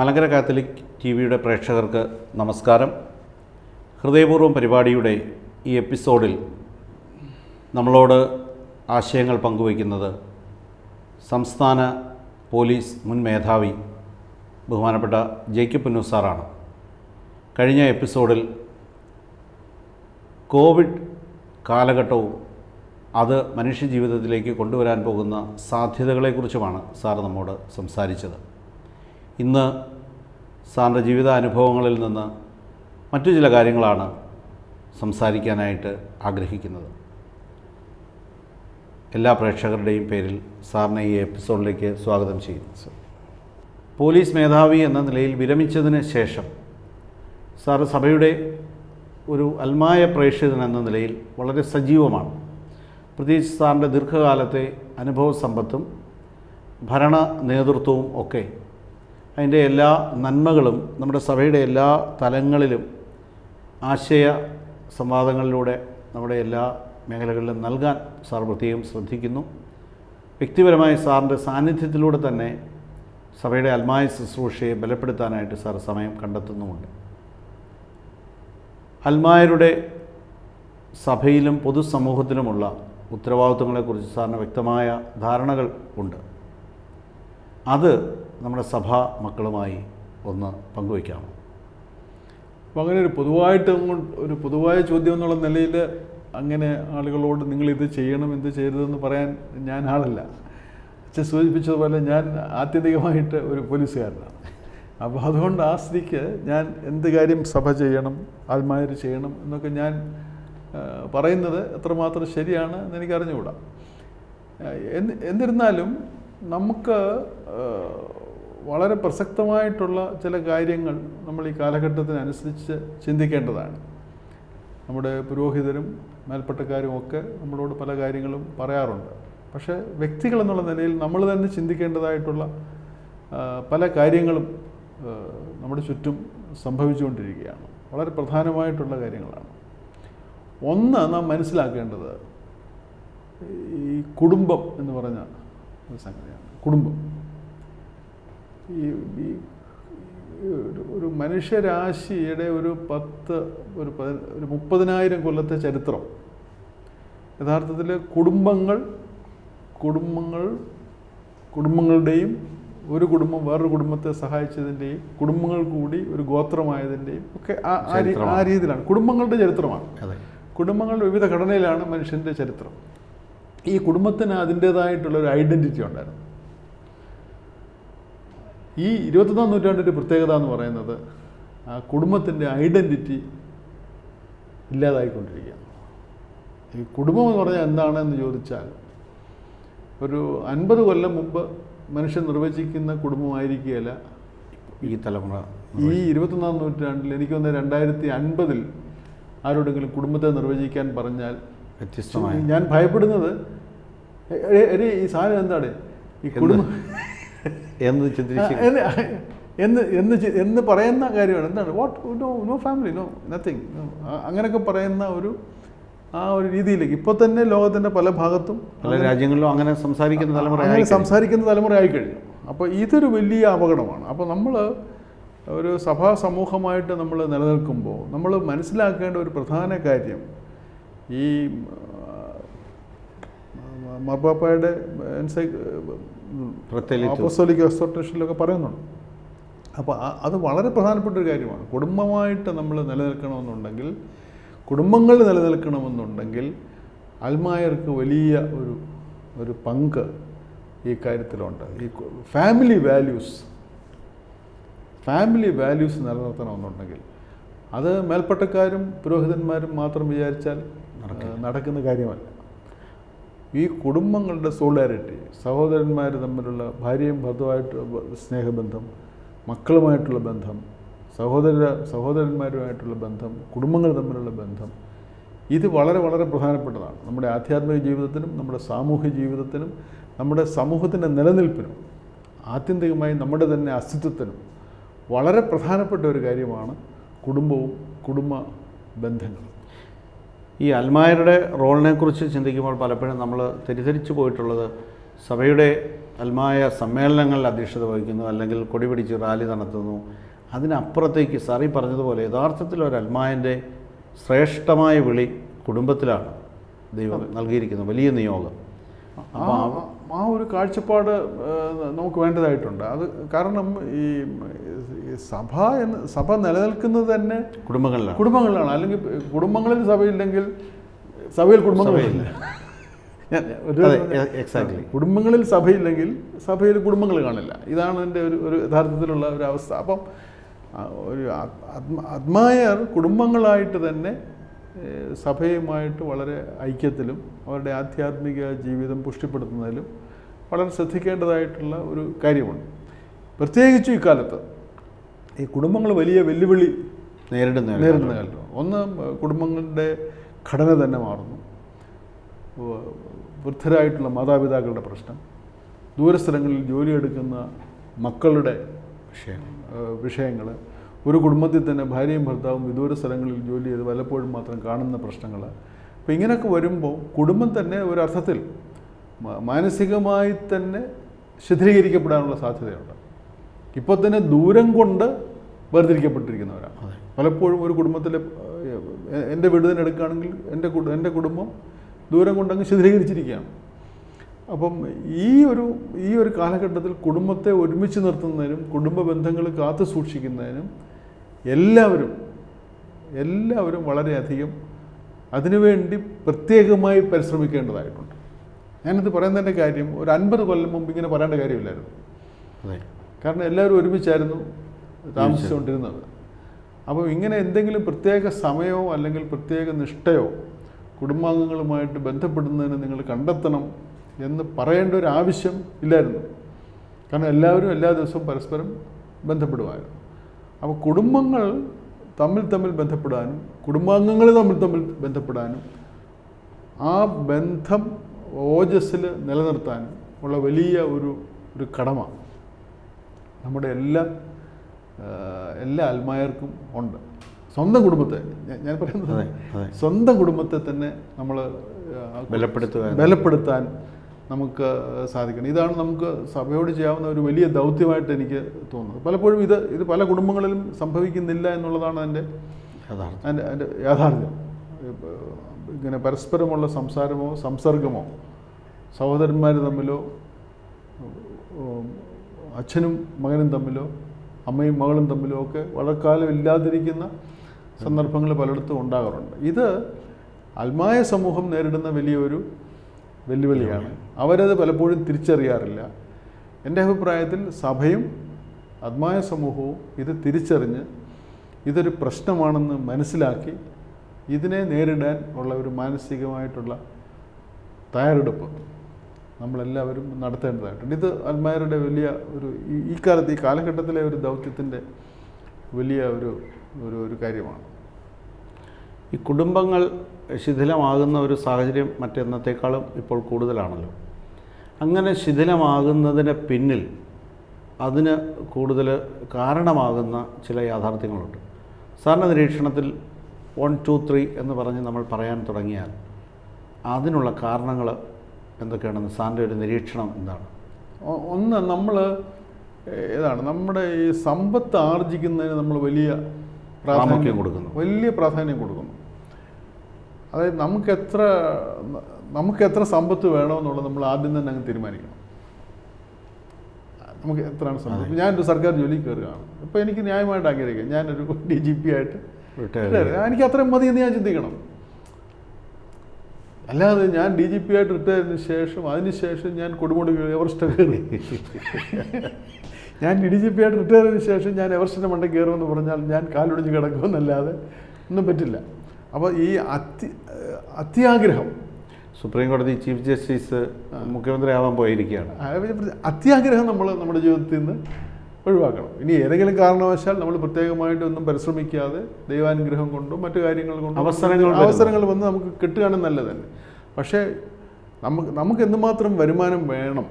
Malankara Catholic ടി.വിയുടെ പ്രേക്ഷകർക്ക് നമസ്കാരം. ഹൃദയപൂർവ്വം പരിപാടിയുടെ ഈ എപ്പിസോഡിൽ നമ്മളോട് ആശയങ്ങൾ പങ്കുവയ്ക്കുന്നത് സംസ്ഥാന പോലീസ് മുൻ മേധാവി ബഹുമാനപ്പെട്ട ജേക്കബ് പുന്നൂസ് സാറാണ്. കഴിഞ്ഞ എപ്പിസോഡിൽ കോവിഡ് കാലഘട്ടവും അത് മനുഷ്യജീവിതത്തിലേക്ക് കൊണ്ടുവരാൻ പോകുന്ന സാധ്യതകളെക്കുറിച്ചുമാണ് സാർ നമ്മോട് സംസാരിച്ചത്. ഇന്ന് സാറിൻ്റെ ജീവിതാനുഭവങ്ങളിൽ നിന്ന് മറ്റു ചില കാര്യങ്ങളാണ് സംസാരിക്കാനായിട്ട് ആഗ്രഹിക്കുന്നത്. എല്ലാ പ്രേക്ഷകരുടെയും പേരിൽ സാറിനെ ഈ എപ്പിസോഡിലേക്ക് സ്വാഗതം ചെയ്യുന്നു. പോലീസ് മേധാവി എന്ന നിലയിൽ വിരമിച്ചതിന് ശേഷം സാറ് സഭയുടെ ഒരു അൽമായ പ്രേക്ഷിതൻ എന്ന നിലയിൽ വളരെ സജീവമാണ്. പ്രത്യേകിച്ച് സാറിൻ്റെ ദീർഘകാലത്തെ അനുഭവ സമ്പത്തും ഭരണ നേതൃത്വവും ഒക്കെ അതിൻ്റെ എല്ലാ നന്മകളും നമ്മുടെ സഭയുടെ എല്ലാ തലങ്ങളിലും ആശയ സംവാദങ്ങളിലൂടെ നമ്മുടെ എല്ലാ മേഖലകളിലും നൽകാൻ സാർ പ്രത്യേകം ശ്രദ്ധിക്കുന്നു. വ്യക്തിപരമായി സാറിൻ്റെ സാന്നിധ്യത്തിലൂടെ തന്നെ സഭയുടെ അൽമായ ശുശ്രൂഷയെ ബലപ്പെടുത്താനായിട്ട് സാർ സമയം കണ്ടെത്തുന്നുമുണ്ട്. അൽമായരുടെ സഭയിലും പൊതുസമൂഹത്തിലുമുള്ള ഉത്തരവാദിത്വങ്ങളെക്കുറിച്ച് സാറിന് വ്യക്തമായ ധാരണകൾ ഉണ്ട്. അത് നമ്മുടെ സഭാ മക്കളുമായി ഒന്ന് പങ്കുവയ്ക്കാമോ? അപ്പോൾ അങ്ങനെ ഒരു പൊതുവായ ചോദ്യം എന്നുള്ള നിലയിൽ അങ്ങനെ ആളുകളോട് നിങ്ങളിത് ചെയ്യണം എന്ത് ചെയ്യരുതെന്ന് പറയാൻ ഞാൻ ആളല്ല. അച്ഛൻ സൂചിപ്പിച്ചതുപോലെ ഞാൻ ആത്യന്തികമായിട്ട് ഒരു പോലീസുകാരനാണ്. അപ്പോൾ അതുകൊണ്ട് ആ സ്ഥിതിക്ക് ഞാൻ എന്ത് കാര്യം സഭ ചെയ്യണം, ആത്മാര് ചെയ്യണം എന്നൊക്കെ ഞാൻ പറയുന്നത് എത്രമാത്രം ശരിയാണ് എന്ന് എനിക്ക് അറിഞ്ഞുകൂടാ. എന്നിരുന്നാലും നമുക്ക് വളരെ പ്രസക്തമായിട്ടുള്ള ചില കാര്യങ്ങൾ നമ്മൾ ഈ കാലഘട്ടത്തിനനുസരിച്ച് ചിന്തിക്കേണ്ടതാണ്. നമ്മുടെ പുരോഹിതരും മേൽപ്പട്ടക്കാരും ഒക്കെ നമ്മളോട് പല കാര്യങ്ങളും പറയാറുണ്ട്. പക്ഷേ വ്യക്തികൾ എന്നുള്ള നിലയിൽ നമ്മൾ തന്നെ ചിന്തിക്കേണ്ടതായിട്ടുള്ള പല കാര്യങ്ങളും നമ്മുടെ ചുറ്റും സംഭവിച്ചുകൊണ്ടിരിക്കുകയാണ്. വളരെ പ്രധാനമായിട്ടുള്ള കാര്യങ്ങളാണ്. ഒന്ന് നാം മനസ്സിലാക്കേണ്ടത് ഈ കുടുംബം എന്ന് പറഞ്ഞ ഒരു സംഗതിയാണ്. കുടുംബം ഈ ഒരു മനുഷ്യരാശിയുടെ ഒരു 30,000 കൊല്ലത്തെ ചരിത്രം യഥാർത്ഥത്തിൽ കുടുംബങ്ങളുടെയും ഒരു കുടുംബം വേറൊരു കുടുംബത്തെ സഹായിച്ചതിൻ്റെയും കുടുംബങ്ങൾ കൂടി ഒരു ഗോത്രമായതിൻ്റെയും ഒക്കെ ആ രീതിയിലാണ്. കുടുംബങ്ങളുടെ ചരിത്രമാണ്. കുടുംബങ്ങളുടെ വിവിധ ഘടനയിലാണ് മനുഷ്യൻ്റെ ചരിത്രം. ഈ കുടുംബത്തിന് അതിൻ്റേതായിട്ടുള്ളൊരു ഐഡൻറ്റിറ്റി ഉണ്ടായിരുന്നു. ഈ 21-ാം നൂറ്റാണ്ടിൻ്റെ പ്രത്യേകത എന്ന് പറയുന്നത് ആ കുടുംബത്തിൻ്റെ ഐഡൻറ്റിറ്റി ഇല്ലാതായിക്കൊണ്ടിരിക്കുകയാണ്. ഈ കുടുംബം എന്ന് പറഞ്ഞാൽ എന്താണെന്ന് ചോദിച്ചാൽ ഒരു 50 കൊല്ലം മുമ്പ് മനുഷ്യൻ നിർവചിക്കുന്ന കുടുംബമായിരിക്കുകയില്ല ഈ തലമുറ. ഈ 21-ാം നൂറ്റാണ്ടിൽ എനിക്ക് തോന്നുന്നത് 2050 ആരോടെങ്കിലും കുടുംബത്തെ നിർവചിക്കാൻ പറഞ്ഞാൽ വ്യത്യസ്തമായി ഞാൻ ഭയപ്പെടുന്നത് ഈ സാധനം എന്താണ് ഈ കുടുംബം എന്ന് പറയുന്ന കാര്യമാണ്. എന്താണ് നോ ഫാമിലി, നോ നത്തിങ്, അങ്ങനെയൊക്കെ പറയുന്ന ഒരു രീതിയിലേക്ക് ഇപ്പോൾ തന്നെ ലോകത്തിൻ്റെ പല ഭാഗത്തും പല രാജ്യങ്ങളിലും അങ്ങനെ സംസാരിക്കുന്ന തലമുറ ആയിക്കഴിഞ്ഞു. അപ്പോൾ ഇതൊരു വലിയ അപകടമാണ്. അപ്പോൾ നമ്മൾ ഒരു സഭാ സമൂഹമായിട്ട് നമ്മൾ നിലനിൽക്കുമ്പോൾ നമ്മൾ മനസ്സിലാക്കേണ്ട ഒരു പ്രധാന കാര്യം ഈ മാർപ്പാപ്പയുടെ അപ്പോസ്തോലിക് എക്സോർട്ടേഷനിലൊക്കെ പറയുന്നുണ്ട്. അപ്പോൾ അത് വളരെ പ്രധാനപ്പെട്ട ഒരു കാര്യമാണ്. കുടുംബമായിട്ട് നമ്മൾ നിലനിൽക്കണമെന്നുണ്ടെങ്കിൽ, കുടുംബങ്ങൾ നിലനിൽക്കണമെന്നുണ്ടെങ്കിൽ അൽമായർക്ക് വലിയ ഒരു പങ്ക് ഈ കാര്യത്തിലുണ്ട്. ഈ ഫാമിലി വാല്യൂസ് നിലനിർത്തണമെന്നുണ്ടെങ്കിൽ അത് മേൽപ്പട്ടക്കാരും പുരോഹിതന്മാരും മാത്രം വിചാരിച്ചാൽ നടക്കുന്ന കാര്യമല്ല. ഈ കുടുംബങ്ങളുടെ സോളിഡാരിറ്റി, സഹോദരന്മാർ തമ്മിലുള്ള ഭാര്യയും ഭർത്താവുമായിട്ട് സ്നേഹബന്ധം, മക്കളുമായിട്ടുള്ള ബന്ധം, സഹോദരന്മാരുമായിട്ടുള്ള ബന്ധം, കുടുംബങ്ങൾ തമ്മിലുള്ള ബന്ധം, ഇത് വളരെ വളരെ പ്രധാനപ്പെട്ടതാണ്. നമ്മുടെ ആധ്യാത്മിക ജീവിതത്തിനും നമ്മുടെ സാമൂഹ്യ ജീവിതത്തിനും നമ്മുടെ സമൂഹത്തിൻ്റെ നിലനിൽപ്പിനും ആത്യന്തികമായി നമ്മുടെ തന്നെ അസ്തിത്വത്തിനും വളരെ പ്രധാനപ്പെട്ട ഒരു കാര്യമാണ് കുടുംബവും കുടുംബ ബന്ധങ്ങളും. ഈ അൽമായരുടെ റോളിനെക്കുറിച്ച് ചിന്തിക്കുമ്പോൾ പലപ്പോഴും നമ്മൾ തെറ്റിദ്ധരിച്ചു പോയിട്ടുള്ളത് സഭയുടെ അൽമായ സമ്മേളനങ്ങളിൽ അധ്യക്ഷത വഹിക്കുന്നു, അല്ലെങ്കിൽ കൊടി പിടിച്ച് റാലി നടത്തുന്നു. അതിനപ്പുറത്തേക്ക് സാറി പറഞ്ഞതുപോലെ യഥാർത്ഥത്തിൽ ഒരു അൽമായൻ്റെ ശ്രേഷ്ഠമായ വിളി കുടുംബത്തിലാണ് ദൈവം നൽകിയിരിക്കുന്നത്, വലിയ നിയോഗം. ആ ഒരു കാഴ്ചപ്പാട് നമുക്ക് വേണ്ടതായിട്ടുണ്ട്. അത് കാരണം ഈ സഭ നിലനിൽക്കുന്നത് തന്നെ കുടുംബങ്ങളിലാണ്. അല്ലെങ്കിൽ കുടുംബങ്ങളിൽ സഭയില്ലെങ്കിൽ സഭയിൽ കുടുംബങ്ങളില്ല. എക്സാക്ട്ലി, കുടുംബങ്ങളിൽ സഭയില്ലെങ്കിൽ സഭയിൽ കുടുംബങ്ങൾ കാണില്ല. ഇതാണ് എൻ്റെ ഒരു യഥാർത്ഥത്തിലുള്ള ഒരു അവസ്ഥ. അപ്പം ഒരു ആത്മായർ കുടുംബങ്ങളായിട്ട് തന്നെ സഭയുമായിട്ട് വളരെ ഐക്യത്തിലും അവരുടെ ആധ്യാത്മിക ജീവിതം പുഷ്ടിപ്പെടുത്തുന്നതിലും വളരെ ശ്രദ്ധിക്കേണ്ടതായിട്ടുള്ള ഒരു കാര്യമുണ്ട്. പ്രത്യേകിച്ചും ഇക്കാലത്ത് ഈ കുടുംബങ്ങൾ വലിയ വെല്ലുവിളി നേരിടുന്ന കാലത്ത് ഒന്ന്, കുടുംബങ്ങളുടെ ഘടന തന്നെ മാറുന്നു. വൃദ്ധരായിട്ടുള്ള മാതാപിതാക്കളുടെ പ്രശ്നം, ദൂരസ്ഥലങ്ങളിൽ ജോലിയെടുക്കുന്ന മക്കളുടെ വിഷയങ്ങൾ, ഒരു കുടുംബത്തിൽ തന്നെ ഭാര്യയും ഭർത്താവും വിദൂര സ്ഥലങ്ങളിൽ ജോലി ചെയ്ത് വല്ലപ്പോഴും മാത്രം കാണുന്ന പ്രശ്നങ്ങൾ. അപ്പോൾ ഇങ്ങനെയൊക്കെ വരുമ്പോൾ കുടുംബം തന്നെ ഒരർത്ഥത്തിൽ മാനസികമായി തന്നെ ശിഥിലീകരിക്കപ്പെടാനുള്ള സാധ്യതയുണ്ട്. ഇപ്പോൾ തന്നെ ദൂരം കൊണ്ട് വേർതിരിക്കപ്പെട്ടിരിക്കുന്നവരാണ് പലപ്പോഴും. ഒരു കുടുംബത്തിലെ എൻ്റെ വീട് തന്നെ എടുക്കുകയാണെങ്കിൽ എൻ്റെ കുടുംബം ദൂരം കൊണ്ടങ്ങ് ശിഥിലീകരിച്ചിരിക്കുകയാണ്. അപ്പം ഈ ഒരു കാലഘട്ടത്തിൽ കുടുംബത്തെ ഒരുമിച്ച് നിർത്തുന്നതിനും കുടുംബ ബന്ധങ്ങൾ കാത്തു സൂക്ഷിക്കുന്നതിനും എല്ലാവരും വളരെയധികം അതിനുവേണ്ടി പ്രത്യേകമായി പരിശ്രമിക്കേണ്ടതായിട്ടുണ്ട്. ഞാനിത് പറയുന്നതിൻ്റെ കാര്യം, ഒരു 50 കൊല്ലം മുമ്പ് ഇങ്ങനെ പറയേണ്ട കാര്യമില്ലായിരുന്നു. കാരണം എല്ലാവരും ഒരുമിച്ചായിരുന്നു താമസിച്ചുകൊണ്ടിരുന്നത്. അപ്പോൾ ഇങ്ങനെ എന്തെങ്കിലും പ്രത്യേക സമയമോ അല്ലെങ്കിൽ പ്രത്യേക നിഷ്ഠയോ കുടുംബാംഗങ്ങളുമായിട്ട് ബന്ധപ്പെടുന്നതിന് നിങ്ങൾ കണ്ടെത്തണം എന്ന് പറയേണ്ട ഒരു ആവശ്യം ഇല്ലായിരുന്നു. കാരണം എല്ലാവരും എല്ലാ ദിവസവും പരസ്പരം ബന്ധപ്പെടുമായിരുന്നു. അപ്പോൾ കുടുംബങ്ങൾ തമ്മിൽ ബന്ധപ്പെടാനും കുടുംബാംഗങ്ങൾ തമ്മിൽ ബന്ധപ്പെടാനും ആ ബന്ധം ഓജസ്സിൽ നിലനിർത്താനും ഉള്ള വലിയ ഒരു കടമ നമ്മുടെ എല്ലാ അൽമായർക്കും ഉണ്ട്. സ്വന്തം കുടുംബത്തെ, ഞാൻ പറയുന്നത് സ്വന്തം കുടുംബത്തെ തന്നെ നമ്മൾ ബലപ്പെടുത്താൻ നമുക്ക് സാധിക്കണം. ഇതാണ് നമുക്ക് സഭയോട് ചെയ്യാവുന്ന ഒരു വലിയ ദൗത്യമായിട്ട് എനിക്ക് തോന്നുന്നത്. പലപ്പോഴും ഇത് പല കുടുംബങ്ങളിലും സംഭവിക്കുന്നില്ല എന്നുള്ളതാണ് എൻ്റെ യാഥാർത്ഥ്യം. ഇങ്ങനെ പരസ്പരമുള്ള സംസാരമോ സംസർഗമോ സഹോദരന്മാർ തമ്മിലോ അച്ഛനും മകനും തമ്മിലോ അമ്മയും മകളും തമ്മിലോ ഒക്കെ വളരെക്കാലം ഇല്ലാതിരിക്കുന്ന സന്ദർഭങ്ങൾ പലയിടത്തും ഉണ്ടാകാറുണ്ട്. ഇത് അൽമായ സമൂഹം നേരിടുന്ന വലിയൊരു വെല്ലുവിളിയാണ്. അവരത് പലപ്പോഴും തിരിച്ചറിയാറില്ല. എൻ്റെ അഭിപ്രായത്തിൽ സഭയും ആത്മായ സമൂഹവും ഇത് തിരിച്ചറിഞ്ഞ് ഇതൊരു പ്രശ്നമാണെന്ന് മനസ്സിലാക്കി ഇതിനെ നേരിടാൻ ഉള്ള ഒരു മാനസികമായിട്ടുള്ള തയ്യാറെടുപ്പ് നമ്മളെല്ലാവരും നടത്തേണ്ടതായിട്ടുണ്ട്. ഇത് അൽമായരുടെ വലിയ ഈ കാലഘട്ടത്തിലെ ഒരു ദൗത്യത്തിൻ്റെ വലിയ ഒരു കാര്യമാണ്. ഈ കുടുംബങ്ങൾ ശിഥിലമാകുന്ന ഒരു സാഹചര്യം മറ്റെന്നത്തേക്കാളും ഇപ്പോൾ കൂടുതലാണല്ലോ. അങ്ങനെ ശിഥിലമാകുന്നതിന് പിന്നിൽ അതിന് കൂടുതൽ കാരണമാകുന്ന ചില യാഥാർത്ഥ്യങ്ങളുണ്ട്. സാറിൻ്റെ നിരീക്ഷണത്തിൽ 1, 2, 3 എന്ന് പറഞ്ഞ് നമ്മൾ പറയാൻ തുടങ്ങിയാൽ അതിനുള്ള കാരണങ്ങൾ എന്തൊക്കെയാണെന്ന് സാറിൻ്റെ ഒരു നിരീക്ഷണം എന്താണ്? ഒന്ന്, നമ്മുടെ ഈ സമ്പത്ത് ആർജിക്കുന്നതിന് നമ്മൾ വലിയ പ്രാധാന്യം കൊടുക്കുന്നു. അതായത് നമുക്ക് എത്ര സമ്പത്ത് വേണമെന്നുള്ളത് നമ്മൾ ആദ്യം തന്നെ അങ്ങ് തീരുമാനിക്കണം. നമുക്ക് എത്രയാണ് സമ്പത്ത്? ഞാനൊരു സർക്കാർ ജോലി കയറുകയാണ്, ഇപ്പോൾ എനിക്ക് ന്യായമായിട്ട് ആഗ്രഹിക്കാം ഞാനൊരു DGP ആയിട്ട് എനിക്ക് അത്രയും മതി എന്ന് ഞാൻ ചിന്തിക്കണം. അല്ലാതെ ഞാൻ DGP ആയിട്ട് റിട്ടയറിന് ശേഷം അതിനുശേഷം ഞാൻ കൊടുമുടി എവറസ്റ്റ് കയറി ഞാൻ DGP ആയിട്ട് റിട്ടയറിന് ശേഷം ഞാൻ എവറസ്റ്റിൻ്റെ മണ്ടേ കയറുമെന്ന് പറഞ്ഞാൽ ഞാൻ കാലൊടിഞ്ഞ് കിടക്കുമെന്നല്ലാതെ ഒന്നും പറ്റില്ല. അപ്പോൾ ഈ അത്യാഗ്രഹം, സുപ്രീം കോടതി ചീഫ് ജസ്റ്റിസ് മുഖ്യമന്ത്രിയാവാൻ പോയിരിക്കുകയാണ്. അത്യാഗ്രഹം നമ്മുടെ ജീവിതത്തിൽ നിന്ന് ഒഴിവാക്കണം. ഇനി ഏതെങ്കിലും കാരണവശാൽ നമ്മൾ പ്രത്യേകമായിട്ട് ഒന്നും പരിശ്രമിക്കാതെ ദൈവാനുഗ്രഹം കൊണ്ടും മറ്റു കാര്യങ്ങൾ കൊണ്ടും അവസരങ്ങൾ വന്ന് നമുക്ക് കിട്ടുകയാണെങ്കിൽ നല്ലത് തന്നെ. പക്ഷേ നമുക്ക് എന്തുമാത്രം വരുമാനം വേണം,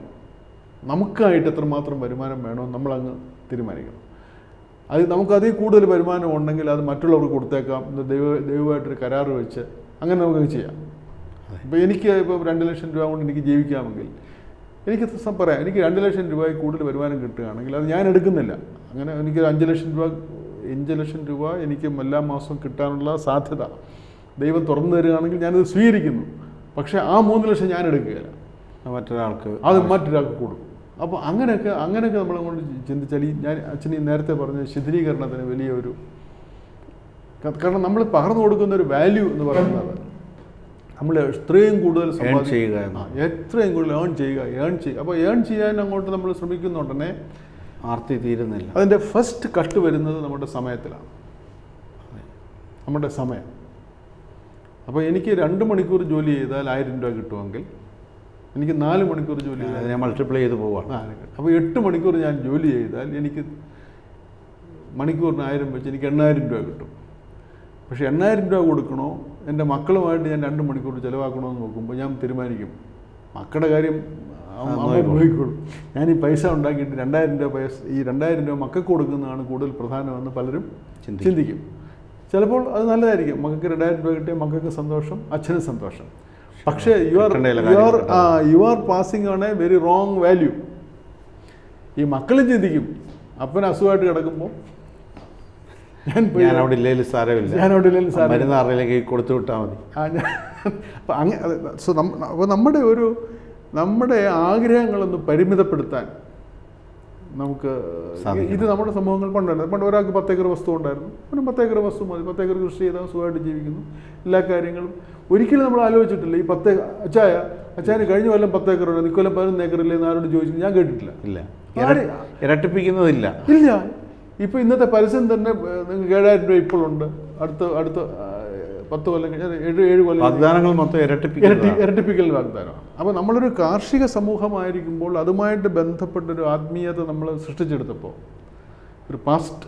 നമുക്കായിട്ട് എത്രമാത്രം വരുമാനം വേണമെന്ന് നമ്മളങ്ങ് തീരുമാനിക്കണം. നമുക്ക് അതിൽ കൂടുതൽ വരുമാനം ഉണ്ടെങ്കിൽ അത് മറ്റുള്ളവർക്ക് കൊടുത്തേക്കാം, ദൈവമായിട്ടൊരു കരാറ് വെച്ച് അങ്ങനെ നമുക്ക് ചെയ്യാം. ഇപ്പോൾ എനിക്ക് ഇപ്പോൾ 2 ലക്ഷം രൂപ കൊണ്ട് എനിക്ക് ജീവിക്കാമെങ്കിൽ എനിക്ക് പറയാം, എനിക്ക് 2 ലക്ഷം രൂപയിൽ കൂടുതൽ വരുമാനം കിട്ടുകയാണെങ്കിൽ അത് ഞാൻ എടുക്കുന്നില്ല. അങ്ങനെ എനിക്ക് 5 ലക്ഷം രൂപ എനിക്ക് എല്ലാ മാസവും കിട്ടാനുള്ള സാധ്യത ദൈവം തുറന്നു തരികയാണെങ്കിൽ ഞാനത് സ്വീകരിക്കുന്നു. പക്ഷേ ആ 3 ലക്ഷം ഞാൻ എടുക്കുകയില്ല, മറ്റൊരാൾക്ക് കൊടുക്കും. അപ്പോൾ അങ്ങനെയൊക്കെ നമ്മളങ്ങോട്ട് ചിന്തിച്ചാൽ ഞാൻ അച്ഛൻ നേരത്തെ പറഞ്ഞ ശിഥിലീകരണത്തിന് വലിയൊരു, കാരണം നമ്മൾ പകർന്നു കൊടുക്കുന്ന ഒരു വാല്യൂ എന്ന് പറയുന്നത് നമ്മൾ എത്രയും കൂടുതൽ എത്രയും കൂടുതൽ ഏൺ ചെയ്യുക. അപ്പോൾ ഏൺ ചെയ്യാൻ അങ്ങോട്ട് നമ്മൾ ശ്രമിക്കുന്നുണ്ടെന്നെ ആർത്തി തീരുന്നില്ല. അതിൻ്റെ ഫസ്റ്റ് കട്ട് വരുന്നത് നമ്മുടെ സമയത്തിലാണ്, നമ്മുടെ സമയം. അപ്പോൾ എനിക്ക് 2 മണിക്കൂർ ജോലി ചെയ്താൽ 1000 രൂപ കിട്ടുമെങ്കിൽ എനിക്ക് 4 മണിക്കൂർ ജോലി ചെയ്താൽ ഞാൻ മൾട്ടിപ്ലൈ ചെയ്ത് പോവാണ്. അപ്പോൾ 8 മണിക്കൂർ ഞാൻ ജോലി ചെയ്താൽ എനിക്ക് മണിക്കൂറിന് 1000 വെച്ച് എനിക്ക് 8000 രൂപ കിട്ടും. പക്ഷേ 8000 രൂപ കൊടുക്കണോ എൻ്റെ മക്കളുമായിട്ട് ഞാൻ 2 മണിക്കൂർ ചിലവാക്കണമെന്ന് നോക്കുമ്പോൾ ഞാൻ തീരുമാനിക്കും മക്കളുടെ കാര്യം പോയിക്കോളും, ഞാൻ ഈ പൈസ ഉണ്ടാക്കിയിട്ട് 2000 രൂപ ഈ 2000 രൂപ മക്കൾക്ക് കൊടുക്കുന്നതാണ് കൂടുതൽ പ്രധാനമെന്ന് പലരും ചിന്തിക്കും. ചിലപ്പോൾ അത് നല്ലതായിരിക്കും, മക്കൾക്ക് 2000 രൂപ കിട്ടിയ മക്കൾക്ക് സന്തോഷം, അച്ഛനും സന്തോഷം. പക്ഷേ you are passing on A very wrong value. ഈ മക്കളും ചിന്തിക്കും അപ്പൻ അസുഖമായിട്ട് കിടക്കുമ്പോൾ ഞാനവിടെ ഇല്ലെങ്കിൽ സാരമില്ല, കൊടുത്തു വിട്ടാൽ മതി. അപ്പോൾ നമ്മുടെ ആഗ്രഹങ്ങളൊന്ന് പരിമിതപ്പെടുത്താൻ നമുക്ക് ഇത് നമ്മുടെ സമൂഹങ്ങൾ പണ്ട് ഒരാൾക്ക് 10 ഏക്കർ വസ്തു ഉണ്ടായിരുന്നു, പിന്നെ 10 ഏക്കർ വസ്തു മതി, 10 ഏക്കർ കൃഷി ചെയ്താൽ സുഖമായിട്ട് ജീവിക്കുന്നു, എല്ലാ കാര്യങ്ങളും. ഒരിക്കലും നമ്മൾ ആലോചിച്ചിട്ടില്ല ഈ അച്ചായന് കഴിഞ്ഞ കൊല്ലം 10 ഏക്കറുണ്ട്, ഇക്കൊല്ലം 11 ഏക്കറില്ലേ എന്ന് ആരോട് ചോദിച്ചു ഞാൻ കേട്ടിട്ടില്ല. ഇരട്ടിപ്പിക്കുന്നതില്ല. ഇല്ല. ഇപ്പോൾ ഇന്നത്തെ പരസ്യം തന്നെ നിങ്ങൾക്ക് 7000 രൂപ ഇപ്പോഴുണ്ട്, അടുത്ത 10 കൊല്ലം 7 കൊല്ലം വാഗ്ദാനങ്ങൾ മൊത്തം ഇരട്ടിപ്പിക്കൽ വാഗ്ദാനമാണ്. അപ്പോൾ നമ്മളൊരു കാർഷിക സമൂഹമായിരിക്കുമ്പോൾ അതുമായിട്ട് ബന്ധപ്പെട്ടൊരു ആത്മീയത നമ്മൾ സൃഷ്ടിച്ചെടുത്തപ്പോൾ ഒരു പാസ്റ്റ്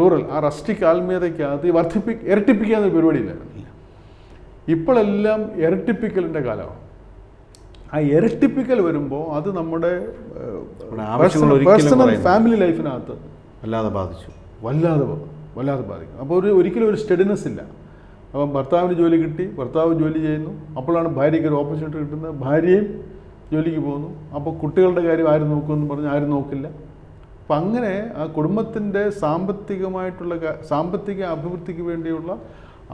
റൂറൽ ആ റസ്റ്റിക് ആത്മീയതയ്ക്കകത്ത് ഇരട്ടിപ്പിക്കുക എന്നൊരു പരിപാടിയില്ലായിരുന്നു. ഇപ്പോഴെല്ലാം ഇരട്ടിപ്പിക്കലിൻ്റെ കാലമാണ്. ആ ഇരട്ടിപ്പിക്കൽ വരുമ്പോൾ അത് നമ്മുടെ പേഴ്സണൽ ഫാമിലി ലൈഫിനകത്ത് വല്ലാതെ ബാധിക്കും. അപ്പോൾ ഒരിക്കലും ഒരു സ്റ്റഡിനെസ് ഇല്ല. അപ്പം ഭർത്താവിന് ജോലി കിട്ടി, ഭർത്താവ് ജോലി ചെയ്യുന്നു, അപ്പോഴാണ് ഭാര്യയ്ക്ക് ഒരു ഓപ്പർച്യൂണിറ്റി കിട്ടുന്നത്, ഭാര്യയും ജോലിക്ക് പോകുന്നു. അപ്പോൾ കുട്ടികളുടെ കാര്യം ആരും നോക്കുമെന്ന് പറഞ്ഞാൽ ആരും നോക്കില്ല. അപ്പം അങ്ങനെ ആ കുടുംബത്തിൻ്റെ സാമ്പത്തിക അഭിവൃദ്ധിക്ക് വേണ്ടിയുള്ള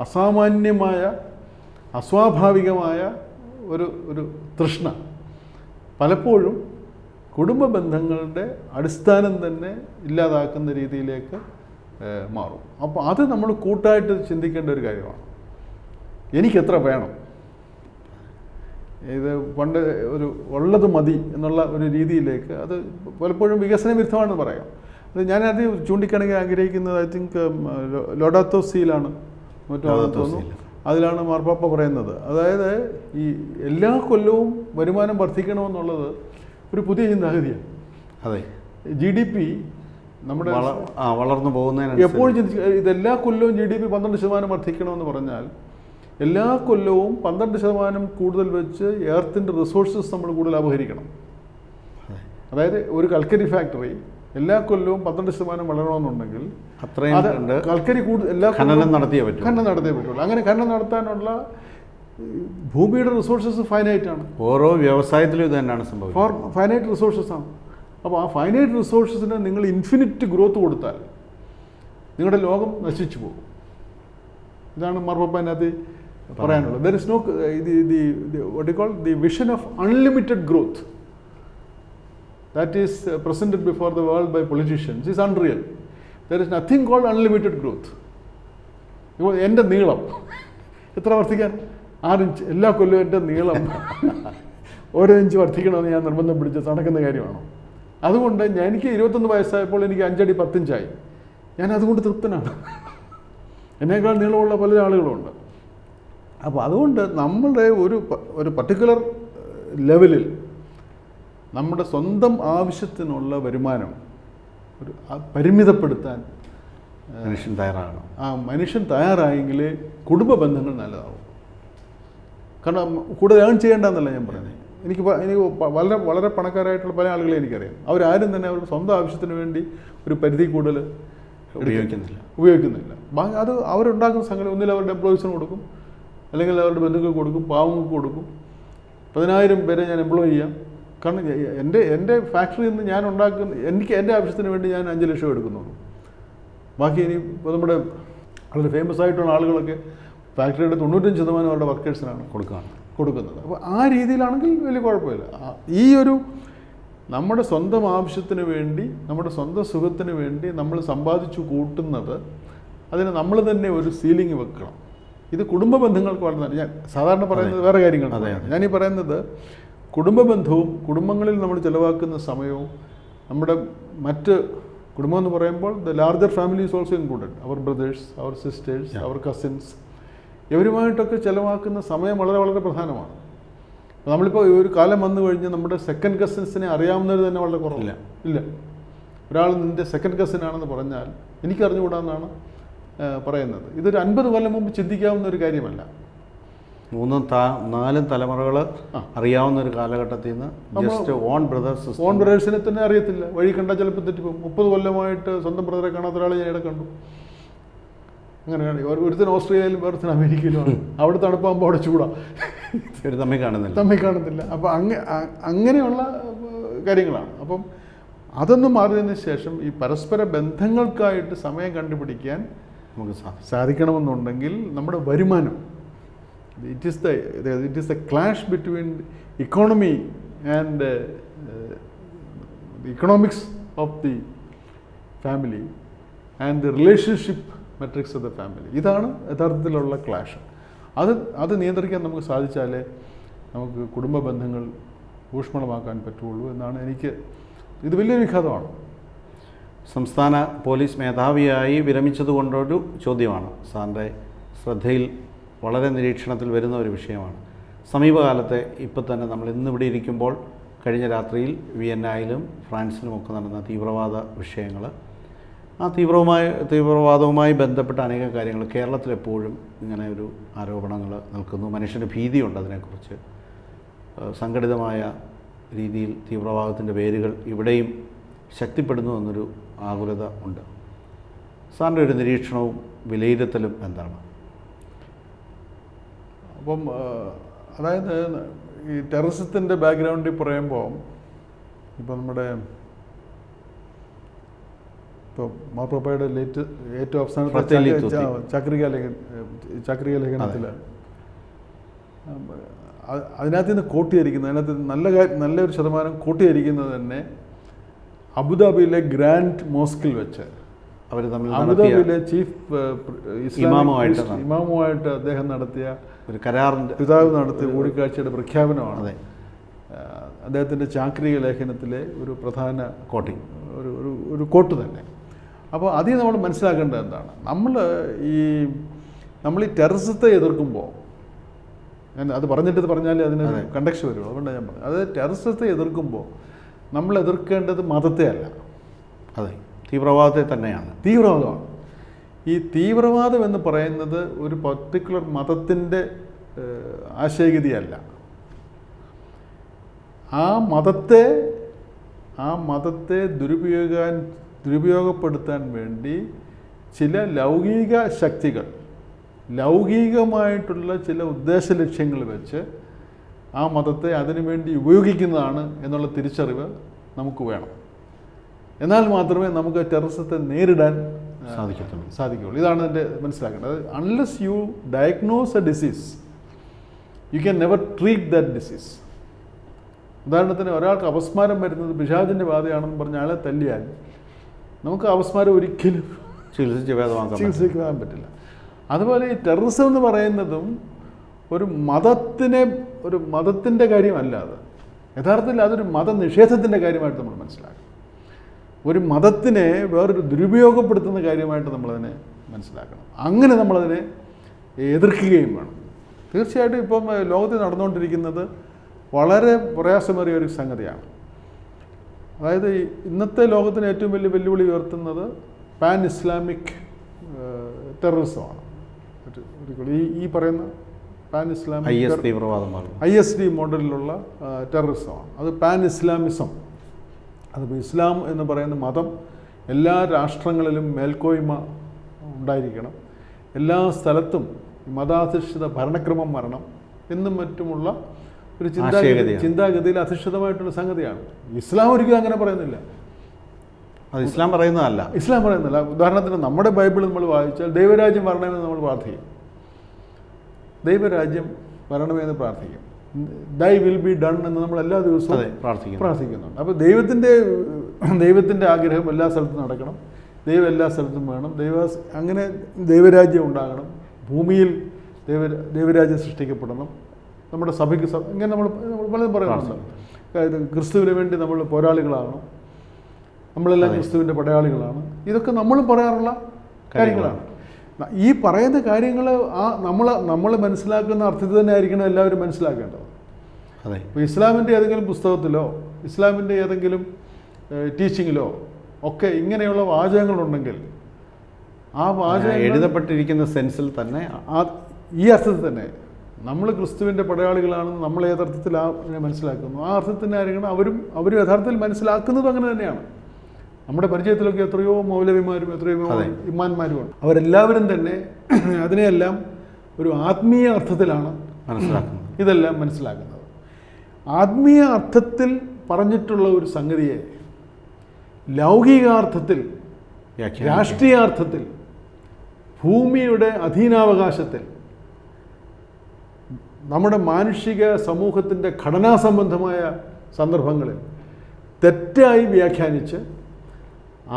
അസാമാന്യമായ അസ്വാഭാവികമായ ഒരു തൃഷ്ണ പലപ്പോഴും കുടുംബ ബന്ധങ്ങളുടെ അടിസ്ഥാനം തന്നെ ഇല്ലാതാക്കുന്ന രീതിയിലേക്ക് മാറും. അപ്പോൾ അത് നമ്മൾ കൂട്ടായിട്ട് ചിന്തിക്കേണ്ട ഒരു കാര്യമാണ്. എനിക്കെത്ര വേണം, ഇത് പണ്ട് ഉള്ളത് മതി എന്നുള്ള ഒരു രീതിയിലേക്ക് അത് പലപ്പോഴും വികസന വിരുദ്ധമാണെന്ന് പറയാം. അത് ഞാനത് ചൂണ്ടിക്കാണിക്കാൻ ആഗ്രഹിക്കുന്നത് ഐ തിങ്ക് ലോഡാത്തോ സീലാണ് തോന്നുന്നു, അതിലാണ് മാർപ്പാപ്പ പറയുന്നത്. അതായത് ഈ എല്ലാ കൊല്ലവും വരുമാനം വർദ്ധിക്കണമെന്നുള്ളത് ഒരു പുതിയ ചിന്താഗതിയാണ്. അതെ, GDP നമ്മുടെ വളർന്നു പോകുന്നതിന് എപ്പോഴും ചിന്തിക്കുക, ഇതെല്ലാ കൊല്ലവും GDP 12% വർദ്ധിക്കണമെന്ന് പറഞ്ഞാൽ എല്ലാ കൊല്ലവും 12% കൂടുതൽ വെച്ച് എർത്തിൻ്റെ റിസോഴ്സസ് നമ്മൾ കൂടുതൽ അപഹരിക്കണം. അതായത് ഒരു കൽക്കരി ഫാക്ടറി എല്ലാ കൊല്ലവും 12% വളരണമെന്നുണ്ടെങ്കിൽ കൽക്കരി എല്ലാ ഖനനം നടത്തിയേ പറ്റുള്ളൂ. അങ്ങനെ ഖനനം നടത്താനുള്ള ഭൂമിയുടെ റിസോഴ്സസ് ഫൈനൈറ്റ് ആണ്. ഓരോ വ്യവസായത്തിലും ഇത് തന്നെയാണ് സംഭവിക്കുന്നത്. ഫൈനൈറ്റ് റിസോഴ്സസ് ആണ്. അപ്പോൾ ആ ഫൈനൈറ്റ് റിസോഴ്സസിന് നിങ്ങൾ ഇൻഫിനിറ്റ് ഗ്രോത്ത് കൊടുത്താൽ നിങ്ങളുടെ ലോകം നശിച്ചു പോകും. ഇതാണ് മാർപ്പാപ്പനകത്ത് പറയാനുള്ളത്. There is no what you call the vision of unlimited growth that is presented before the world by politicians is unreal. There is nothing called unlimited growth. ഇപ്പോൾ എൻ്റെ നീളം എത്ര വർദ്ധിക്കാൻ? 6 ഇഞ്ച്. എല്ലാ കൊല്ലവും എൻ്റെ നീളം ഓരോ ഇഞ്ച് വർദ്ധിക്കണമെന്ന് ഞാൻ നിർബന്ധം പിടിച്ച് നടക്കുന്ന കാര്യമാണോ? അതുകൊണ്ട് എനിക്ക് 21 വയസ്സായപ്പോൾ എനിക്ക് 5 അടി 10 ഇഞ്ചായി. ഞാൻ അതുകൊണ്ട് തൃപ്തനാണ്. എന്നേക്കാൾ നീളമുള്ള പല ആളുകളുമുണ്ട്. അപ്പോൾ അതുകൊണ്ട് നമ്മളുടെ ഒരു പർട്ടിക്കുലർ ലെവലിൽ നമ്മുടെ സ്വന്തം ആവശ്യത്തിനുള്ള വരുമാനം പരിമിതപ്പെടുത്താൻ മനുഷ്യൻ തയ്യാറായെങ്കിൽ കുടുംബ ബന്ധങ്ങൾ നല്ലതാവും. കാരണം കൂടുതൽ ഏൺ ചെയ്യേണ്ടെന്നല്ല ഞാൻ പറയുന്നത്. എനിക്ക് വളരെ വളരെ പണക്കാരായിട്ടുള്ള പല ആളുകളെ എനിക്കറിയാം. അവരാരും തന്നെ അവരുടെ സ്വന്തം ആവശ്യത്തിന് വേണ്ടി ഒരു പരിധി കൂടുതൽ ഉപയോഗിക്കുന്നില്ല. അത് അവരുണ്ടാക്കുന്ന സംഘടന ഒന്നിൽ അവരുടെ എംപ്ലോയീസിന് കൊടുക്കും, അല്ലെങ്കിൽ അവരുടെ ബന്ധുക്കൾക്ക് കൊടുക്കും, പാവങ്ങൾക്ക് കൊടുക്കും. 10,000 പേരെ ഞാൻ എംപ്ലോയ് ചെയ്യാം, കാരണം എൻ്റെ ഫാക്ടറിയിൽ നിന്ന് ഞാൻ ഉണ്ടാക്കുന്ന എൻ്റെ ആവശ്യത്തിന് വേണ്ടി ഞാൻ 5 ലക്ഷം എടുക്കുന്നുള്ളൂ. ബാക്കി ഇനി ഇപ്പോൾ നമ്മുടെ വളരെ ഫേമസ് ആയിട്ടുള്ള ആളുകളൊക്കെ ഫാക്ടറിയുടെ 95% അവരുടെ വർക്കേഴ്സിനാണ് കൊടുക്കുന്നത്. അപ്പോൾ ആ രീതിയിലാണെങ്കിൽ വലിയ കുഴപ്പമില്ല. ഈ ഒരു നമ്മുടെ സ്വന്തം ആവശ്യത്തിന് വേണ്ടി, നമ്മുടെ സ്വന്തം സുഖത്തിന് വേണ്ടി നമ്മൾ സമ്പാദിച്ചു കൂട്ടുന്നത്, അതിന് നമ്മൾ തന്നെ ഒരു സീലിംഗ് വെക്കണം. ഇത് കുടുംബ ബന്ധങ്ങൾക്ക് വളരെ ഞാൻ സാധാരണ പറയുന്നത് വേറെ കാര്യങ്ങളാണ്. ഞാനീ പറയുന്നത് കുടുംബ ബന്ധവും കുടുംബങ്ങളിൽ നമ്മൾ ചിലവാക്കുന്ന സമയവും നമ്മുടെ മറ്റ് കുടുംബം എന്ന് പറയുമ്പോൾ the larger family is also included. അവർ ബ്രദേഴ്സ്, അവർ സിസ്റ്റേഴ്സ്, അവർ കസിൻസ്, ഇവരുമായിട്ടൊക്കെ ചിലവാക്കുന്ന സമയം വളരെ വളരെ പ്രധാനമാണ്. നമ്മളിപ്പോൾ ഒരു കാലം വന്നു കഴിഞ്ഞ് നമ്മുടെ സെക്കൻഡ് കസിൻസിനെ അറിയാവുന്നത് തന്നെ വളരെ കുറവില്ല. ഒരാൾ നിൻ്റെ സെക്കൻഡ് കസിനാണെന്ന് പറഞ്ഞാൽ എനിക്കറിഞ്ഞുകൂടാന്നാണ് പറയുന്നത്. ഇതൊരു 50 കൊല്ലം മുമ്പ് ചിന്തിക്കാവുന്ന ഒരു കാര്യമല്ല. 3-4 തലമുറകൾ അറിയാവുന്ന ഒരു കാലഘട്ടത്തിൽ നിന്ന് ജസ്റ്റ് ഓൺ ബ്രദേഴ്സിനെ തന്നെ അറിയത്തില്ല. വഴി കണ്ടാൽ ചിലപ്പോൾ തെറ്റിപ്പോകും. 30 കൊല്ലമായിട്ട് സ്വന്തം ബ്രദറെ കാണാത്ത ഒരാളെ ഞാൻ ഇവിടെ കണ്ടു. അങ്ങനെയാണ്. ഒരുത്തിന് ഓസ്ട്രേലിയയിലും വേറൊരുത്തിന് അമേരിക്കയിലുമാണ്. അവിടെ തണുപ്പാകുമ്പോൾ അവിടെ ചൂടാണ്, തമ്മിൽ കാണുന്നില്ല. അപ്പോൾ അങ്ങനെയുള്ള കാര്യങ്ങളാണ്. അപ്പം അതൊന്നും മാറിയതിന് ശേഷം ഈ പരസ്പര ബന്ധങ്ങൾക്കായിട്ട് സമയം കണ്ടുപിടിക്കാൻ നമുക്ക് സാധിക്കണമെന്നുണ്ടെങ്കിൽ നമ്മുടെ വരുമാനം, it is the clash between economy and economics of the family and the relationship matrix of the family. ഇതാണ് യഥാർത്ഥത്തിലുള്ള ക്ലാഷ്. അത് നിയന്ത്രിക്കാൻ നമുക്ക് സാധിച്ചാലേ നമുക്ക് കുടുംബ ബന്ധങ്ങൾ ഊഷ്മളമാക്കാൻ പറ്റുള്ളൂ എന്നാണ് ഇത് വലിയൊരു വിഘാതമാണ്. സംസ്ഥാന പോലീസ് മേധാവിയായി വിരമിച്ചതുകൊണ്ടൊരു ചോദ്യമാണ് സാറിൻ്റെ ശ്രദ്ധയിൽ വളരെ നിരീക്ഷണത്തിൽ വരുന്ന ഒരു വിഷയമാണ്. സമീപകാലത്തെ ഇപ്പോൾ തന്നെ നമ്മൾ ഇന്നിവിടെ ഇരിക്കുമ്പോൾ കഴിഞ്ഞ രാത്രിയിൽ വിയന്നയിലും ഫ്രാൻസിലുമൊക്കെ നടന്ന തീവ്രവാദ വിഷയങ്ങൾ, ആ തീവ്രവാദവുമായി ബന്ധപ്പെട്ട അനേകം കാര്യങ്ങൾ കേരളത്തിലെപ്പോഴും ഇങ്ങനെ ഒരു ആരോപണങ്ങൾ നിൽക്കുന്നു. മനുഷ്യന് ഭീതിയുണ്ട് അതിനെക്കുറിച്ച്. സംഘടിതമായ രീതിയിൽ തീവ്രവാദത്തിൻ്റെ വേരുകൾ ഇവിടെയും ശക്തിപ്പെടുന്നു എന്നൊരു ആകുലത ഉണ്ട്. സാറിൻ്റെ ഒരു നിരീക്ഷണവും വിലയിരുത്തലും എന്താണ്? അപ്പം അതായത് ഈ ടെററിസത്തിൻ്റെ ബാക്ക്ഗ്രൗണ്ടിൽ പറയുമ്പോൾ ഇപ്പോൾ നമ്മുടെ ഇപ്പോൾ മാർപ്പാപ്പയുടെ ഏറ്റവും അവസാനത്തെ ചാക്രിക ലേഖനത്തിൽ അതിനകത്ത് നിന്ന് കോട്ടിയിരിക്കുന്നത്, അതിനകത്ത് നല്ലൊരു ശതമാനം കോട്ടിയിരിക്കുന്നത് തന്നെ അബുദാബിയിലെ ഗ്രാൻഡ് മോസ്കിൽ വെച്ച് അവർ അബുദാബിയിലെ ചീഫ് ഇമാമുമായിട്ട് അദ്ദേഹം നടത്തിയ ഒരു കരാറിൻ്റെ പിതാവ് നടത്തിയ കൂടിക്കാഴ്ചയുടെ പ്രഖ്യാപനമാണ് അദ്ദേഹത്തിൻ്റെ ചാക്രിക ലേഖനത്തിലെ ഒരു പ്രധാന ഒരു കോട്ട് തന്നെ. അപ്പോൾ അതിൽ നമ്മൾ മനസ്സിലാക്കേണ്ടത് എന്താണ്, നമ്മൾ ഈ ടെററിസത്തെ എതിർക്കുമ്പോൾ, ഞാൻ അത് പറഞ്ഞാലേ അതിന് കണ്ടക്ഷൻ വരുള്ളൂ, അതുകൊണ്ടാണ് ഞാൻ പറഞ്ഞത്. അത് ടെററിസത്തെ എതിർക്കുമ്പോൾ നമ്മൾ എതിർക്കേണ്ടത് മതത്തെ അല്ല, അതെ തീവ്രവാദത്തെ തന്നെയാണ്. തീവ്രവാദമാണ്. ഈ തീവ്രവാദം എന്ന് പറയുന്നത് ഒരു പർട്ടിക്കുലർ മതത്തിൻ്റെ ആശയഗതിയല്ല. ആ മതത്തെ ദുരുപയോഗപ്പെടുത്താൻ വേണ്ടി ചില ലൗകിക ശക്തികൾ ലൗകികമായിട്ടുള്ള ചില ഉദ്ദേശ ലക്ഷ്യങ്ങൾ വെച്ച് ആ മതത്തെ അതിനുവേണ്ടി ഉപയോഗിക്കുന്നതാണ് എന്നുള്ള തിരിച്ചറിവ് നമുക്ക് വേണം. എന്നാൽ മാത്രമേ നമുക്ക് ടെററിസത്തെ നേരിടാൻ സാധിക്കുകയുള്ളൂ. ഇതാണ് എൻ്റെ മനസ്സിലാക്കേണ്ടത്. Unless you diagnose A disease you can never treat that disease. ഉദാഹരണത്തിന് ഒരാൾക്ക് അപസ്മാരം വരുന്നത് പിശാചിൻ്റെ ബാധയാണെന്ന് പറഞ്ഞ് അയാളെ തല്ലിയാൽ നമുക്ക് അപസ്മാരം ഒരിക്കലും ചികിത്സിക്കാൻ പറ്റില്ല. അതുപോലെ ഈ ടെററിസം എന്ന് പറയുന്നതും ഒരു മതത്തിൻ്റെ കാര്യമല്ല. അത് യഥാർത്ഥത്തിൽ അതൊരു മതനിഷേധത്തിൻ്റെ കാര്യമായിട്ട് നമ്മൾ മനസ്സിലാക്കണം. ഒരു മതത്തിനെ വേറൊരു ദുരുപയോഗപ്പെടുത്തുന്ന കാര്യമായിട്ട് നമ്മളതിനെ മനസ്സിലാക്കണം. അങ്ങനെ നമ്മളതിനെ എതിർക്കുകയും വേണം. തീർച്ചയായിട്ടും ഇപ്പം ലോകത്തിൽ നടന്നുകൊണ്ടിരിക്കുന്നത് വളരെ പ്രയാസമേറിയ ഒരു സംഗതിയാണ്. അതായത് ഇന്നത്തെ ലോകത്തിന് ഏറ്റവും വലിയ വെല്ലുവിളി ഉയർത്തുന്നത് പാൻ ഇസ്ലാമിക് ടെററിസമാണ്. ഈ പറയുന്ന പാൻ ഇസ്ലാമിക് ISD മോഡലിലുള്ള ടെററിസമാണ്. അത് പാൻ ഇസ്ലാമിസം. അതിപ്പോൾ ഇസ്ലാം എന്ന് പറയുന്ന മതം എല്ലാ രാഷ്ട്രങ്ങളിലും മേൽക്കോയ്മ ഉണ്ടായിരിക്കണം, എല്ലാ സ്ഥലത്തും മതാധിഷ്ഠിത ഭരണക്രമം വരണം എന്നും മറ്റുമുള്ള ഒരു ആശയഗതിയാണ്. ചിന്താഗതിയിൽ അധിഷ്ഠിതമായിട്ടുള്ള സംഗതിയാണ്. ഇസ്ലാം ഒരിക്കലും അങ്ങനെ പറയുന്നില്ല. അത് ഇസ്ലാം പറയുന്നതല്ല. ഇസ്ലാം പറയുന്നില്ല. ഉദാഹരണത്തിന് നമ്മുടെ ബൈബിൾ നമ്മൾ വായിച്ചാൽ ദൈവരാജ്യം വരണമെന്ന് നമ്മൾ പ്രാർത്ഥിക്കും. ദൈവരാജ്യം വരണമെന്ന് പ്രാർത്ഥിക്കും. ദൈ വിൽ ബി ഡൺ എന്ന് നമ്മൾ എല്ലാ ദിവസവും പ്രാർത്ഥിക്കുന്നുണ്ട്. അപ്പോൾ ദൈവത്തിൻ്റെ ആഗ്രഹം എല്ലാ സ്ഥലത്തും നടക്കണം, ദൈവം എല്ലാ സ്ഥലത്തും വേണം, അങ്ങനെ ദൈവരാജ്യം ഉണ്ടാകണം, ഭൂമിയിൽ ദൈവരാജ്യം സൃഷ്ടിക്കപ്പെടണം, നമ്മുടെ സഭയ്ക്ക് ഇങ്ങനെ നമ്മൾ പലതും പറയുന്നുണ്ട്. അതായത് ക്രിസ്തുവിന് വേണ്ടി നമ്മൾ പോരാളികളാകണം, നമ്മളെല്ലാം ക്രിസ്തുവിൻ്റെ പടയാളികളാണ്. ഇതൊക്കെ നമ്മളും പറയാറുള്ള കാര്യങ്ങളാണ്. ഈ പറയുന്ന കാര്യങ്ങൾ നമ്മൾ മനസ്സിലാക്കുന്ന അർത്ഥത്തിൽ തന്നെ ആയിരിക്കണം എല്ലാവരും മനസ്സിലാക്കേണ്ടത്. ഇപ്പോൾ ഇസ്ലാമിൻ്റെ ഏതെങ്കിലും പുസ്തകത്തിലോ ഇസ്ലാമിൻ്റെ ഏതെങ്കിലും ടീച്ചിങ്ങിലോ ഒക്കെ ഇങ്ങനെയുള്ള വാചകങ്ങളുണ്ടെങ്കിൽ ആ വാചകം എഴുതപ്പെട്ടിരിക്കുന്ന സെൻസിൽ തന്നെ ഈ അർത്ഥത്തിൽ തന്നെ നമ്മൾ ക്രിസ്തുവിൻ്റെ പടയാളികളാണെന്ന് നമ്മൾ ഏതർത്ഥത്തിൽ മനസ്സിലാക്കുന്നു ആ അർത്ഥത്തിൽ തന്നെ ആയിരിക്കണം അവരും യഥാർത്ഥത്തിൽ മനസ്സിലാക്കുന്നതും അങ്ങനെ തന്നെയാണ്. നമ്മുടെ പരിചയത്തിലൊക്കെ എത്രയോ മൗലവിമാരും എത്രയോ ഇമാന്മാരുമാണ്. അവരെല്ലാവരും തന്നെ അതിനെയെല്ലാം ഒരു ആത്മീയ അർത്ഥത്തിലാണ് ഇതെല്ലാം മനസ്സിലാക്കുന്നത്. ആത്മീയ അർത്ഥത്തിൽ പറഞ്ഞിട്ടുള്ള ഒരു സംഗതിയെ ലൗകികാർത്ഥത്തിൽ, രാഷ്ട്രീയാർത്ഥത്തിൽ, ഭൂമിയുടെ അധീനാവകാശത്തിൽ, നമ്മുടെ മാനുഷിക സമൂഹത്തിൻ്റെ ഘടനാ സംബന്ധമായ സന്ദർഭങ്ങളിൽ തെറ്റായി വ്യാഖ്യാനിച്ച്